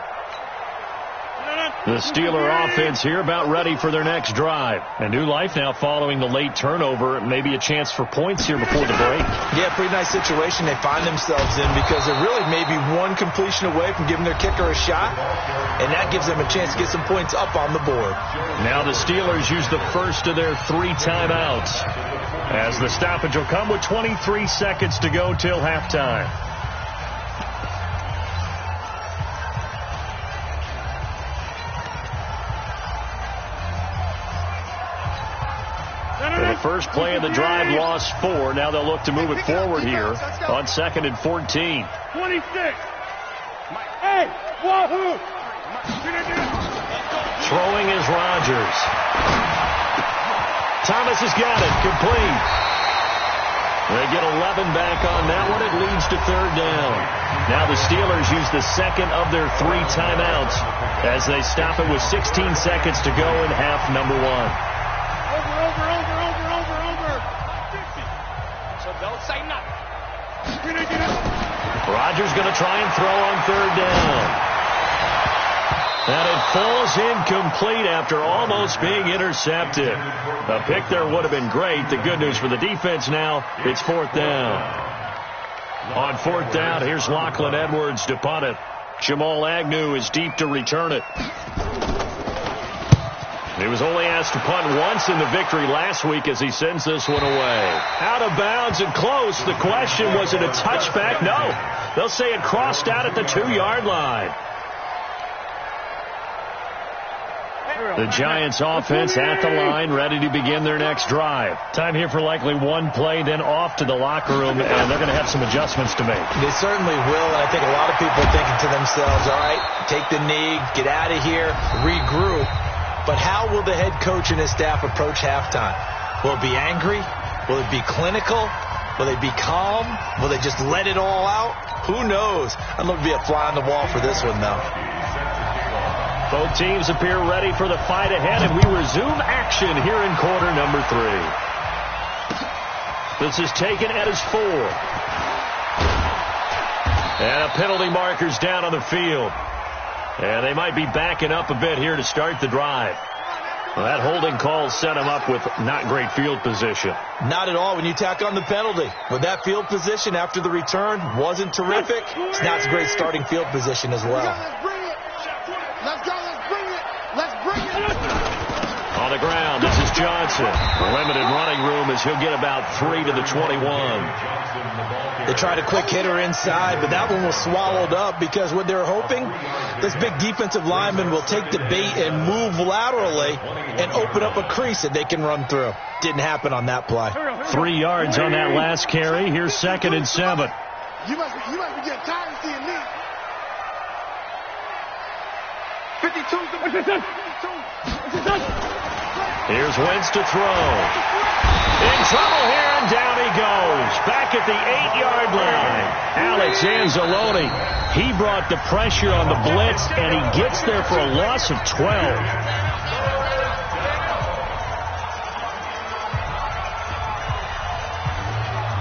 The Steeler offense here about ready for their next drive. A new life now following the late turnover. Maybe a chance for points here before the break.
Yeah, pretty nice situation they find themselves in because they're really maybe one completion away from giving their kicker a shot, and that gives them a chance to get some points up on the board.
Now the Steelers use the first of their 3 timeouts as the stoppage will come with 23 seconds to go till halftime. The first play of the drive lost 4. Now they'll look to move it forward here on 2nd and 14.
26. Hey, wahoo!
Throwing is Rodgers. Thomas has got it. Complete. They get 11 back on that one. It leads to 3rd down. Now the Steelers use the second of their 3 timeouts as they stop it with 16 seconds to go in half number 1.
Over. 50. So don't say nothing.
Rodgers going to try and throw on 3rd down. And it falls incomplete after almost being intercepted. A pick there would have been great. The good news for the defense now, it's 4th down. On 4th down, here's Lachlan Edwards to punt it. Jamal Agnew is deep to return it. He was only asked to punt once in the victory last week as he sends this one away. Out of bounds and close. The question, was it a touchback? No. They'll say it crossed out at the 2-yard line. The Giants offense at the line, ready to begin their next drive. Time here for likely one play, then off to the locker room, and they're going to have some adjustments to make.
They certainly will, and I think a lot of people are thinking to themselves, all right, take the knee, get out of here, regroup. But how will the head coach and his staff approach halftime? Will it be angry? Will it be clinical? Will they be calm? Will they just let it all out? Who knows? I'd love to be a fly on the wall for this one, though.
Both teams appear ready for the fight ahead, and we resume action here in quarter number 3. This is taken at his 4. And a penalty marker's down on the field. And they might be backing up a bit here to start the drive. Well, that holding call set him up with not great field position.
Not at all when you tack on the penalty. With that field position after the return wasn't terrific, it's not a great starting field position as well.
Let's go, let's bring it.
On the ground, this is Johnson. Limited running room as he'll get about 3 to the 21.
They tried a quick hitter inside, but that one was swallowed up because what they're hoping, this big defensive lineman will take the bait and move laterally and open up a crease that they can run through. Didn't happen on that play.
3 yards on that last carry. Here's 2nd and 7.
You must be getting tired of seeing me.
Here's Wentz to throw. In trouble here, and down he goes. Back at the 8-yard line. Alex Anzalone, he brought the pressure on the blitz, and he gets there for a loss of 12.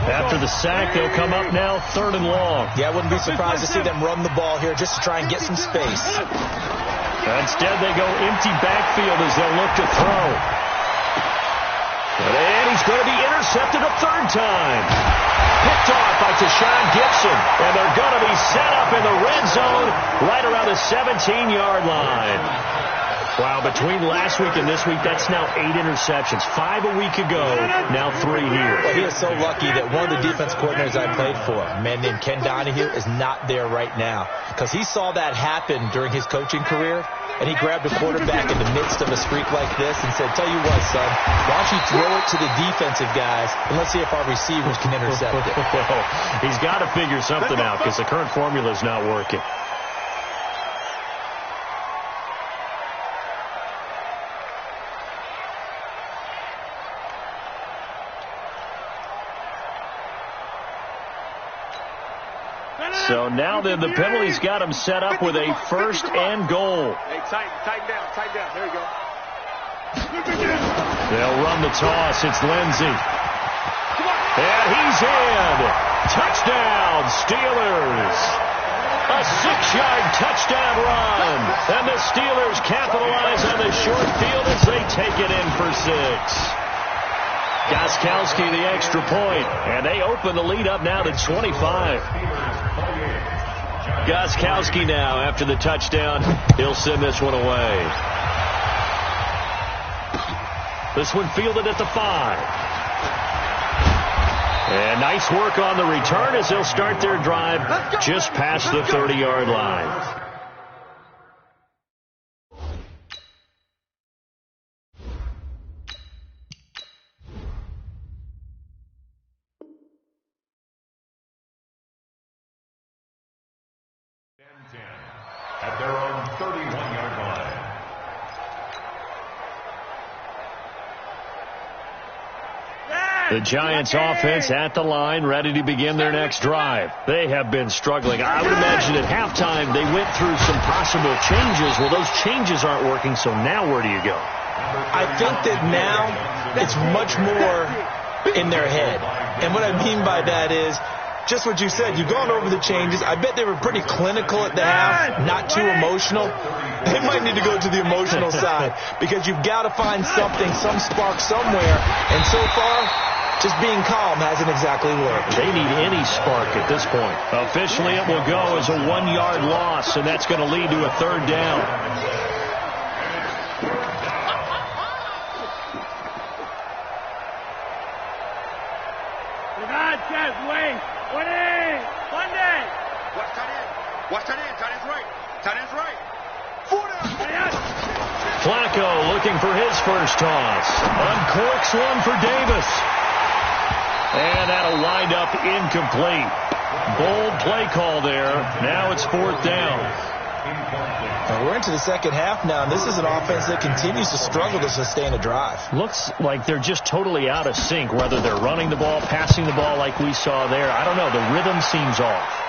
After the sack, they'll come up now 3rd and long.
Yeah, I wouldn't be surprised to see them run the ball here just to try and get some space.
Instead, they go empty backfield as they'll look to throw. And he's going to be intercepted a 3rd time. Picked off by Tashawn Gibson. And they're going to be set up in the red zone right around the 17-yard line. Wow, between last week and this week, that's now 8 interceptions. 5 a week ago, now 3 here.
Well, he is so lucky that one of the defense coordinators I played for, a man named Ken Donahue, is not there right now. Because he saw that happen during his coaching career, and he grabbed a quarterback in the midst of a streak like this and said, tell you what, son, why don't you throw it to the defensive guys, and let's see if our receivers can intercept it.
Well, he's got to figure something out because the current formula is not working. So now then, the penalty's got him set up with a 1st and goal.
Hey, tighten down. There you go.
They'll run the toss. It's Lindsey. And he's in. Touchdown, Steelers. A 6-yard touchdown run. And the Steelers capitalize on the short field as they take it in for 6. Gostkowski the extra point, and they open the lead up now to 25. Gostkowski now, after the touchdown, he'll send this one away. This one fielded at the 5. And nice work on the return as they'll start their drive just past the 30-yard line.
At their own 31-yard line.
The Giants offense at the line, ready to begin their next drive. They have been struggling. I would imagine at halftime they went through some possible changes. Well, those changes aren't working, so now where do you go?
I think that now it's much more in their head. And what I mean by that is, just what you said, you've gone over the changes. I bet they were pretty clinical at the half, not too emotional. They might need to go to the emotional side because you've got to find something, some spark somewhere. And so far, just being calm hasn't exactly worked.
They need any spark at this point. Officially, it will go as a 1-yard loss, and that's going to lead to a 3rd down. Flacco looking for his first toss. Uncorks one for Davis. And that'll wind up incomplete. Bold play call there. Now it's 4th down.
We're into the second half now, and this is an offense that continues to struggle to sustain a drive.
Looks like they're just totally out of sync, whether they're running the ball, passing the ball like we saw there. I don't know. The rhythm seems off.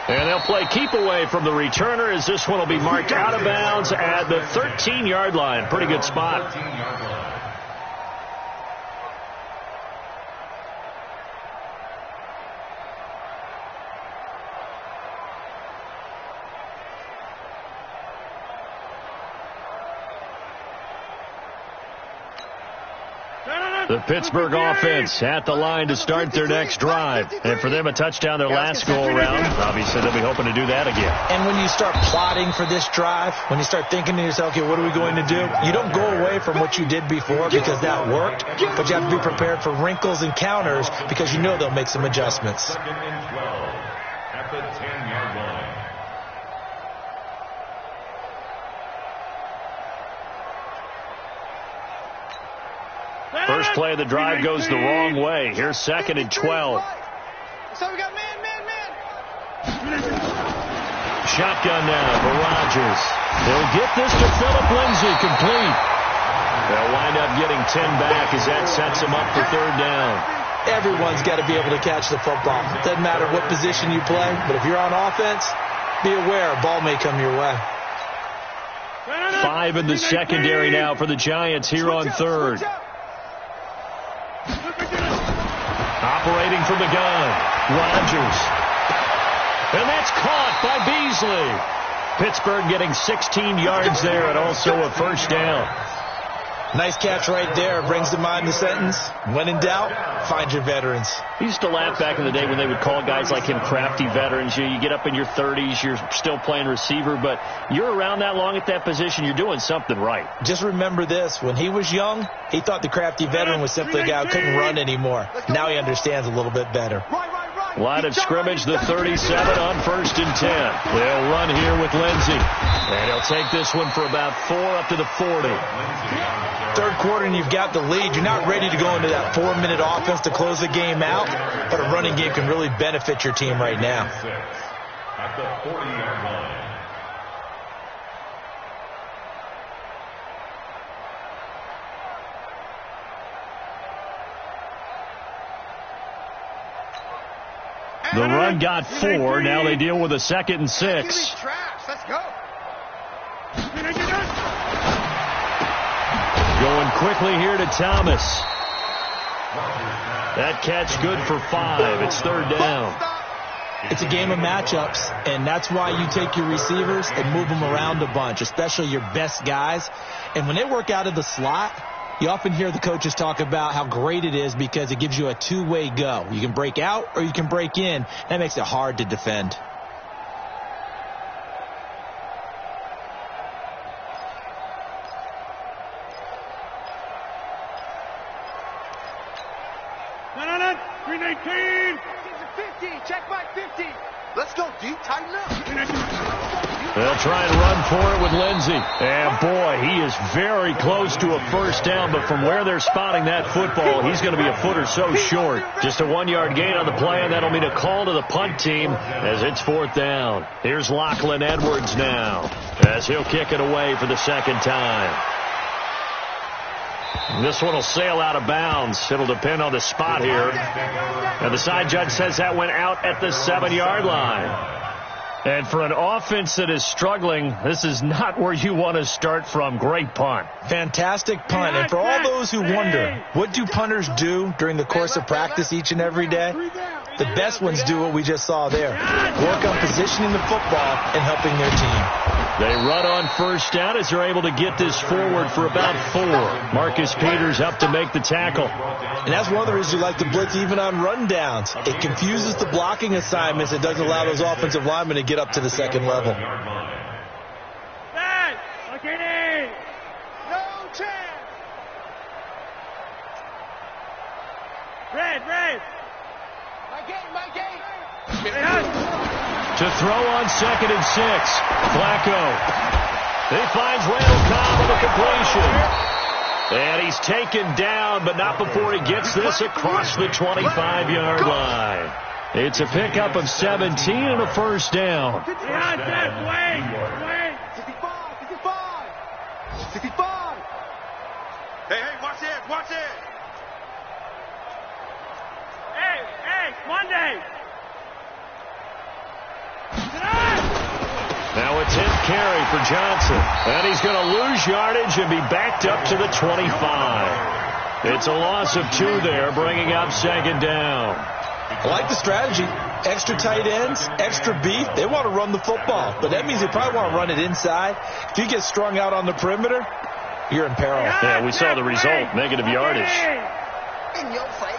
And they'll play keep away from the returner as this one will be marked out of bounds at the 13-yard line. Pretty good spot. The Pittsburgh offense at the line to start their next drive. And for them, a touchdown their last go-around. Obviously, they'll be hoping to do that again.
And when you start plotting for this drive, when you start thinking to yourself, okay, what are we going to do? You don't go away from what you did before because that worked, but you have to be prepared for wrinkles and counters because you know they'll make some adjustments.
2nd and 12 at the 10-yard line.
First play of the drive goes the wrong way. Here's 2nd and 12.
So we got man.
shotgun now for Rodgers. They'll get this to Phillip Lindsay, complete. They'll wind up getting 10 back as that sets them up for third down.
Everyone's got to be able to catch the football. Doesn't matter what position you play, but if you're on offense, be aware a ball may come your way.
5 in the secondary now for the Giants here on third. Operating from the gun, Rodgers. And that's caught by Beasley. Pittsburgh getting 16 yards there and also a first down.
Nice catch right there. Brings to mind the sentence, when in doubt, find your veterans.
He used to laugh back in the day when they would call guys like him crafty veterans. You get up in your 30s, you're still playing receiver, but you're around that long at that position, you're doing something right.
Just remember this. When he was young, he thought the crafty veteran was simply a guy who couldn't run anymore. Now he understands a little bit better.
Line of scrimmage, the 37 on 1st and 10. They'll run here with Lindsay. And he'll take this one for about 4 up to the 40.
Third quarter and you've got the lead. You're not ready to go into that 4-minute offense to close the game out, but a running game can really benefit your team right now.
At the 40-yard line.
The run got 4. Now they deal with a 2nd and 6.
Let's go.
Going quickly here to Thomas. That catch good for 5. It's third down.
It's a game of matchups, and that's why you take your receivers and move them around a bunch, especially your best guys. And when they work out of the slot, you often hear the coaches talk about how great it is because it gives you a two-way go. You can break out or you can break in. That makes it hard to defend.
No. 319.
50. Check back 50. Let's go, D. Tighten up.
They'll try and run for it with Lindsay. And, boy, he is very close to a first down, but from where they're spotting that football, he's going to be a foot or so short. Just a 1-yard gain on the play, and that'll mean a call to the punt team as it's 4th down. Here's Lachlan Edwards now as he'll kick it away for the second time. This one will sail out of bounds. It'll depend on the spot here. And the side judge says that went out at the 7-yard line. And for an offense that is struggling, this is not where you want to start from. Great punt.
Fantastic punt. And for all those who wonder, what do punters do during the course of practice each and every day? The best ones do what we just saw there. Work on positioning the football and helping their team.
They run on first down as they're able to get this forward for about 4. Marcus Peters up to make the tackle.
And that's one of the reasons you like to blitz even on rundowns. It confuses the blocking assignments. It doesn't allow those offensive linemen to get up to the second level.
No chance.
Red.
My game.
To throw on 2nd and 6. Flacco. He finds Randall Cobb with a completion. And he's taken down, but not before he gets this across the 25-yard line. It's a pickup of 17 and a first down.
65.
Hey, watch it.
Hey, Monday.
Now a 10th carry for Johnson. And he's going to lose yardage and be backed up to the 25. It's a loss of 2 there, bringing up 2nd down.
I like the strategy. Extra tight ends, extra beef. They want to run the football, but that means they probably want to run it inside. If you get strung out on the perimeter, you're in peril.
Yeah, we saw the result, negative yardage.
In your face.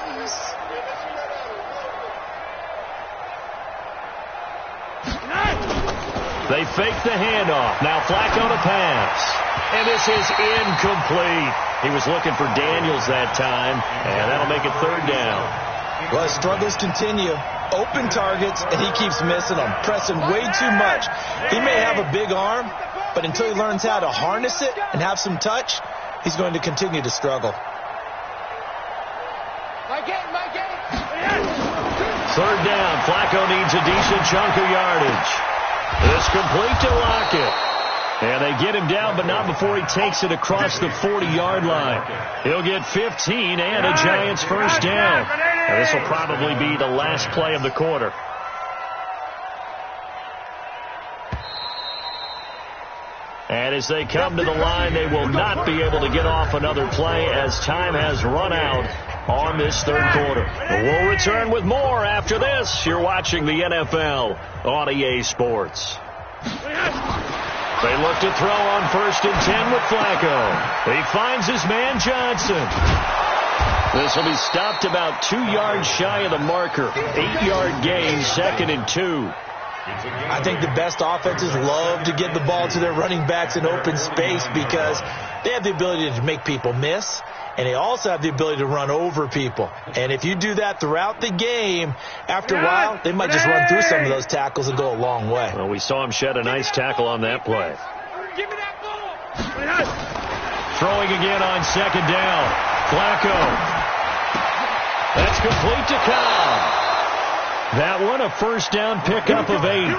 They fake the handoff. Now Flacco to pass. And this is incomplete. He was looking for Daniels that time, and that'll make it 3rd down.
Well, his struggles continue. Open targets, and he keeps missing them, pressing way too much. He may have a big arm, but until he learns how to harness it and have some touch, he's going to continue to struggle.
My game.
3rd down. Flacco needs a decent chunk of yardage. It's complete to Lockett. And they get him down, but not before he takes it across the 40-yard line. He'll get 15 and a Giants first down. And this will probably be the last play of the quarter. And as they come to the line, they will not be able to get off another play as time has run out on this third quarter. We'll return with more after this. You're watching the NFL on EA Sports. They look to throw on 1st and 10 with Flacco. He finds his man Johnson. This will be stopped about 2 yards shy of the marker. 8-yard gain, 2nd and 2.
I think the best offenses love to get the ball to their running backs in open space because they have the ability to make people miss, and they also have the ability to run over people. And if you do that throughout the game, after a while, they might just run through some of those tackles and go a long way.
Well, we saw him shed a nice tackle on that play.
Give me that ball.
Throwing again on 2nd down. Flacco. That's complete to Cobb. That one, a first down pickup of 8.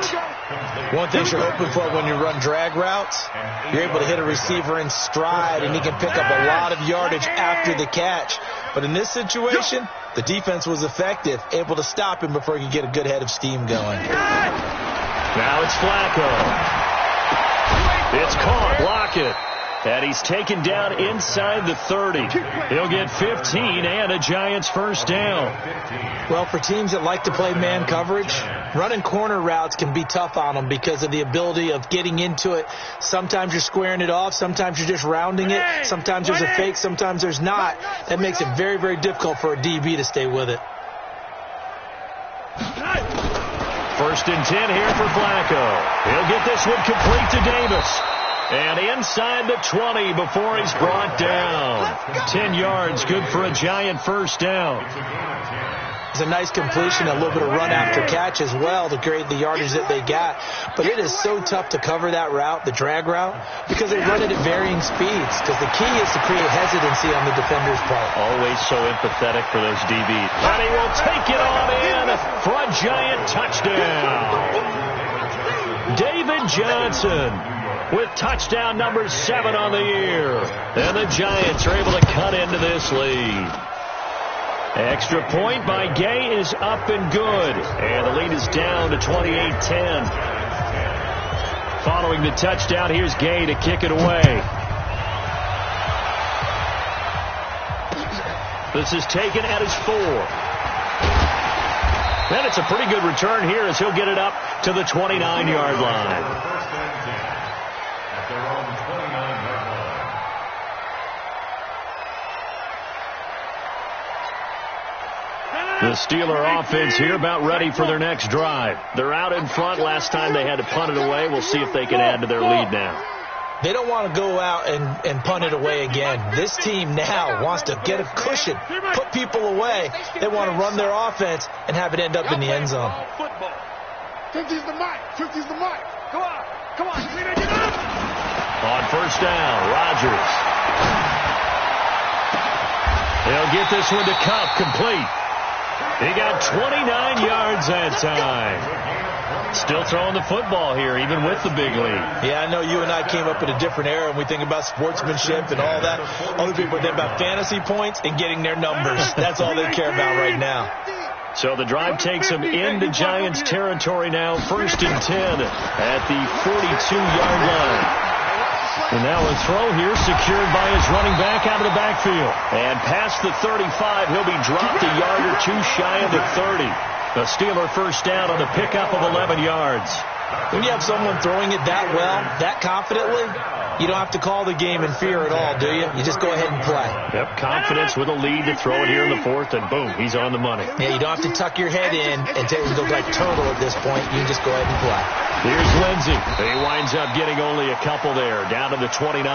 One thing you're hoping for when you run drag routes, you're able to hit a receiver in stride, and he can pick up a lot of yardage after the catch. But in this situation, the defense was effective, able to stop him before he could get a good head of steam going.
Now it's Flacco. It's caught. Lockett. And he's taken down inside the 30. He'll get 15 and a Giants first down.
Well, for teams that like to play man coverage, running corner routes can be tough on them because of the ability of getting into it. Sometimes you're squaring it off. Sometimes you're just rounding it. Sometimes there's a fake. Sometimes there's not. That makes it very, very difficult for a DB to stay with it.
1st and 10 here for Flacco. He'll get this one complete to Davis. And inside the 20 before he's brought down. 10 yards, good for a Giant first down.
It's a nice completion, a little bit of run after catch as well to create the yardage that they got. But it is so tough to cover that route, the drag route, because they run it at varying speeds. Because the key is to create hesitancy on the defender's part.
Always so empathetic for those DBs. And he will take it on in for a Giant touchdown. David Johnson with touchdown number 7 on the year. And the Giants are able to cut into this lead. Extra point by Gay is up and good. And the lead is down to 28-10. Following the touchdown, here's Gay to kick it away. This is taken at his 4. And it's a pretty good return here as he'll get it up to the 29-yard line. The Steeler offense here about ready for their next drive. They're out in front. Last time they had to punt it away. We'll see if they can add to their lead now.
They don't want to go out and punt it away again. This team now wants to get a cushion, put people away. They want to run their offense and have it end up in the end zone.
50's the mic. 50's the mic. Come on. Come on.
On first down, Rodgers. They'll get this one to Kupp, complete. He got 29 yards that time. Still throwing the football here, even with the big lead.
Yeah, I know you and I came up in a different era, and we think about sportsmanship and all that. Other people think about fantasy points and getting their numbers. That's all they care about right now.
So the drive takes them into Giants territory now, 1st and 10 at the 42-yard line. And now a throw here secured by his running back out of the backfield. And past the 35, he'll be dropped a yard or two shy of the 30. The Steeler first down on the pickup of 11 yards.
When you have someone throwing it that well, that confidently, you don't have to call the game in fear at all, do you? You just go ahead and play.
Yep, confidence with a lead to throw it here in the 4th, and boom, he's on the money.
Yeah, you don't have to tuck your head in and look like turtle at this point. You can just go ahead and play.
Here's Lindsey. He winds up getting only a couple there, down to the 29.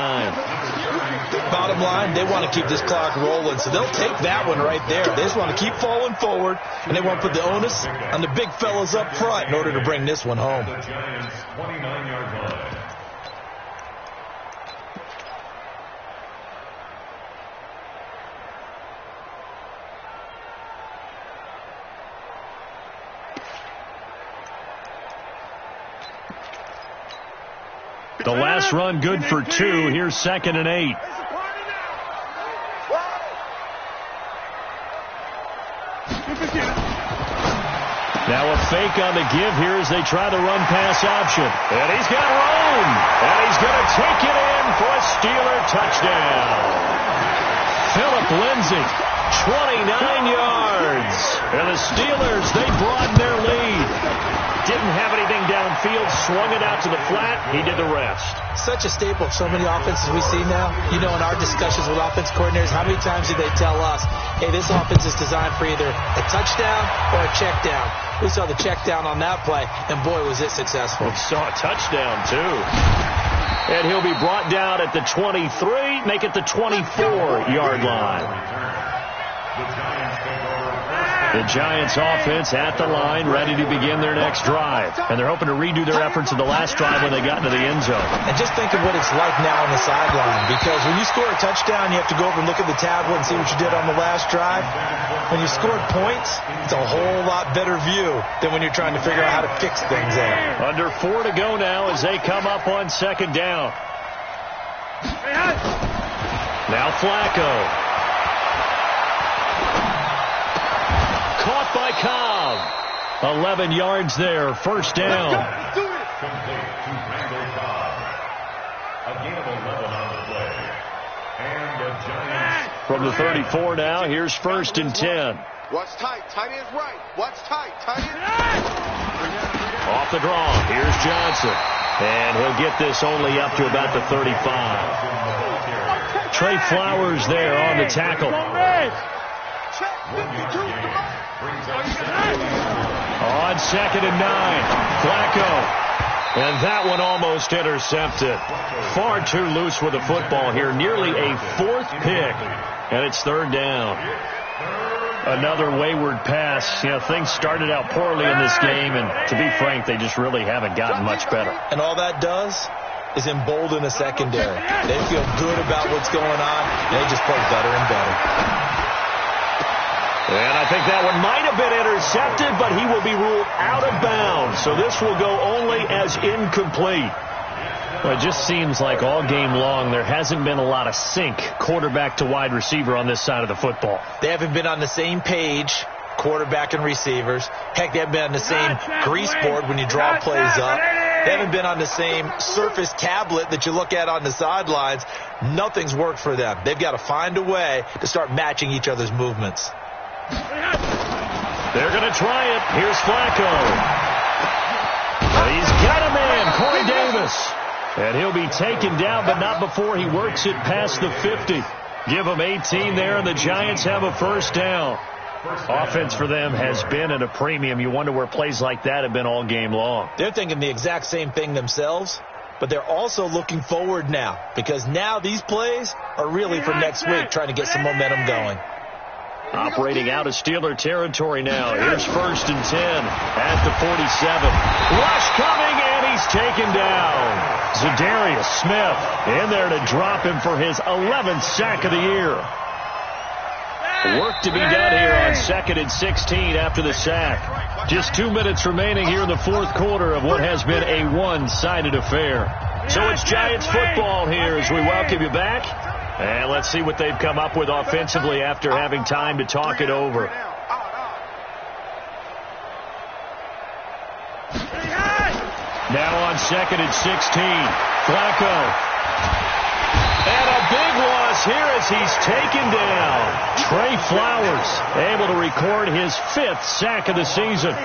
Bottom line, they want to keep this clock rolling, so they'll take that one right there. They just want to keep falling forward, and they want to put the onus on the big fellas up front in order to bring this one home.
Giants 29-yard line.
The last run good for 2. Here's 2nd and 8. Now a fake on the give here as they try the run-pass option. And he's got room. And he's going to take it in for a Steeler touchdown. Philip Lindsay, 29 yards. And the Steelers, they broaden their lead. Didn't have anything downfield, swung it out to the flat. He did the rest.
Such a staple of so many offenses we see now. You know, in our discussions with offense coordinators, how many times did they tell us, hey, this offense is designed for either a touchdown or a check down. We saw the check down on that play, and boy, was it successful.
We saw a touchdown, too. And he'll be brought down at the 23, make it the 24-yard line. The Giants offense at the line, ready to begin their next drive. And they're hoping to redo their efforts in the last drive when they got into the end zone.
And just think of what it's like now on the sideline. Because when you score a touchdown, you have to go over and look at the tablet and see what you did on the last drive. When you scored points, it's a whole lot better view than when you're trying to figure out how to fix things there.
Under 4 to go now as they come up on 2nd down. Now Flacco. Caught by Cobb. 11 yards there. 1st down.
Complete to Randall Cobb. A gain of 11 on the play. And the Giants.
From the 34 now, here's 1st and 10.
Watch tight. Tight end's right. Watch tight. Tight end.
Off the draw. Here's Johnson. And he'll get this only up to about the 35. Trey Flowers there on the tackle. On 2nd and 9, Flacco. And that one almost intercepted. Far too loose with the football here. Nearly a 4th pick. And it's 3rd down. Another wayward pass. You know, things started out poorly in this game. And to be frank, they just really haven't gotten much better.
And all that does is embolden a secondary. They feel good about what's going on. And they just play better and better.
And I think that one might have been intercepted, but he will be ruled out of bounds. So this will go only as incomplete. Well, it just seems like all game long there hasn't been a lot of sync quarterback to wide receiver on this side of the football.
They haven't been on the same page, quarterback and receivers. Heck, they haven't been on the same grease board when you draw plays up. They haven't been on the same Surface tablet that you look at on the sidelines. Nothing's worked for them. They've got to find a way to start matching each other's movements.
They're going to try it. Here's Flacco. He's got a man, Corey Davis. And he'll be taken down, but not before he works it past the 50. Give him 18 there, and the Giants have a 1st down. Offense for them has been at a premium. You wonder where plays like that have been all game long.
They're thinking the exact same thing themselves, but they're also looking forward now, because now these plays are really for next week, trying to get some momentum going.
Operating out of Steeler territory now. Here's 1st and 10 at the 47. Rush coming, and he's taken down. Zadarius Smith in there to drop him for his 11th sack of the year. Work to be done here on 2nd and 16 after the sack. Just 2 minutes remaining here in the 4th quarter of what has been a one-sided affair. So it's Giants football here as we welcome you back. And let's see what they've come up with offensively after having time to talk it over. Now on 2nd and 16, Flacco. And a big loss here as he's taken down. Trey Flowers able to record his 5th sack of the season.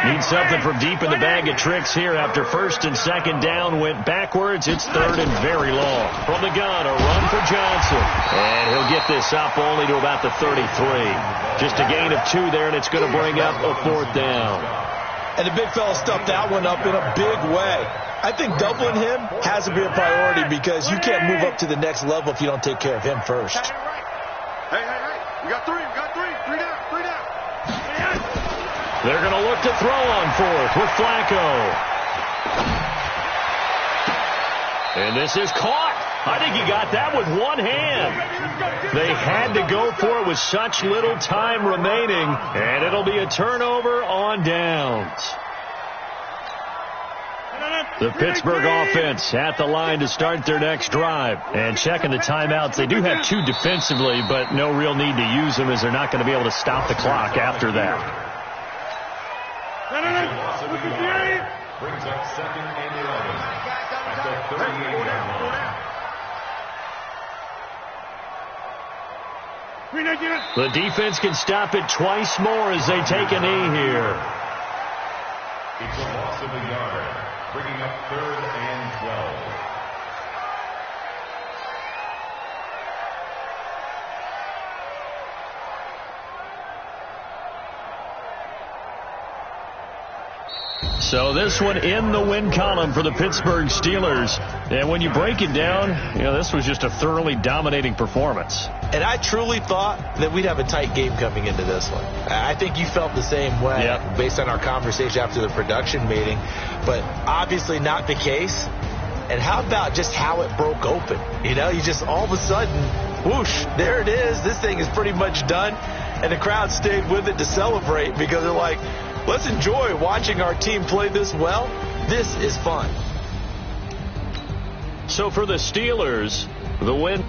Needs something from deep in the bag of tricks here after 1st and 2nd down went backwards. It's 3rd and very long. From the gun, a run for Johnson. And he'll get this up only to about the 33. Just a gain of 2 there, and it's going to bring up a 4th down.
And the big fella stuffed that one up in a big way. I think doubling him has to be a priority because you can't move up to the next level if you don't take care of him first.
Hey. We got 3. Three down.
They're going to look to throw on 4th with Flacco. And this is caught. I think he got that with one hand. They had to go for it with such little time remaining, and it'll be a turnover on downs. The Pittsburgh offense at the line to start their next drive. And checking the timeouts, they do have 2 defensively, but no real need to use them as they're not going to be able to stop the clock after that.
Brings up 2nd and 11 at the 38-yard line.
The defense can stop it twice more as they take a knee here.
It's a loss of a yard, bringing up 3rd and 12.
So this one in the win column for the Pittsburgh Steelers. And when you break it down, this was just a thoroughly dominating performance.
And I truly thought that we'd have a tight game coming into this one. I think you felt the same way based on our conversation after the production meeting, but obviously not the case. And how about just how it broke open? You just all of a sudden, whoosh, there it is. This thing is pretty much done. And the crowd stayed with it to celebrate because they're like, let's enjoy watching our team play this well. This is fun.
So for the Steelers, the win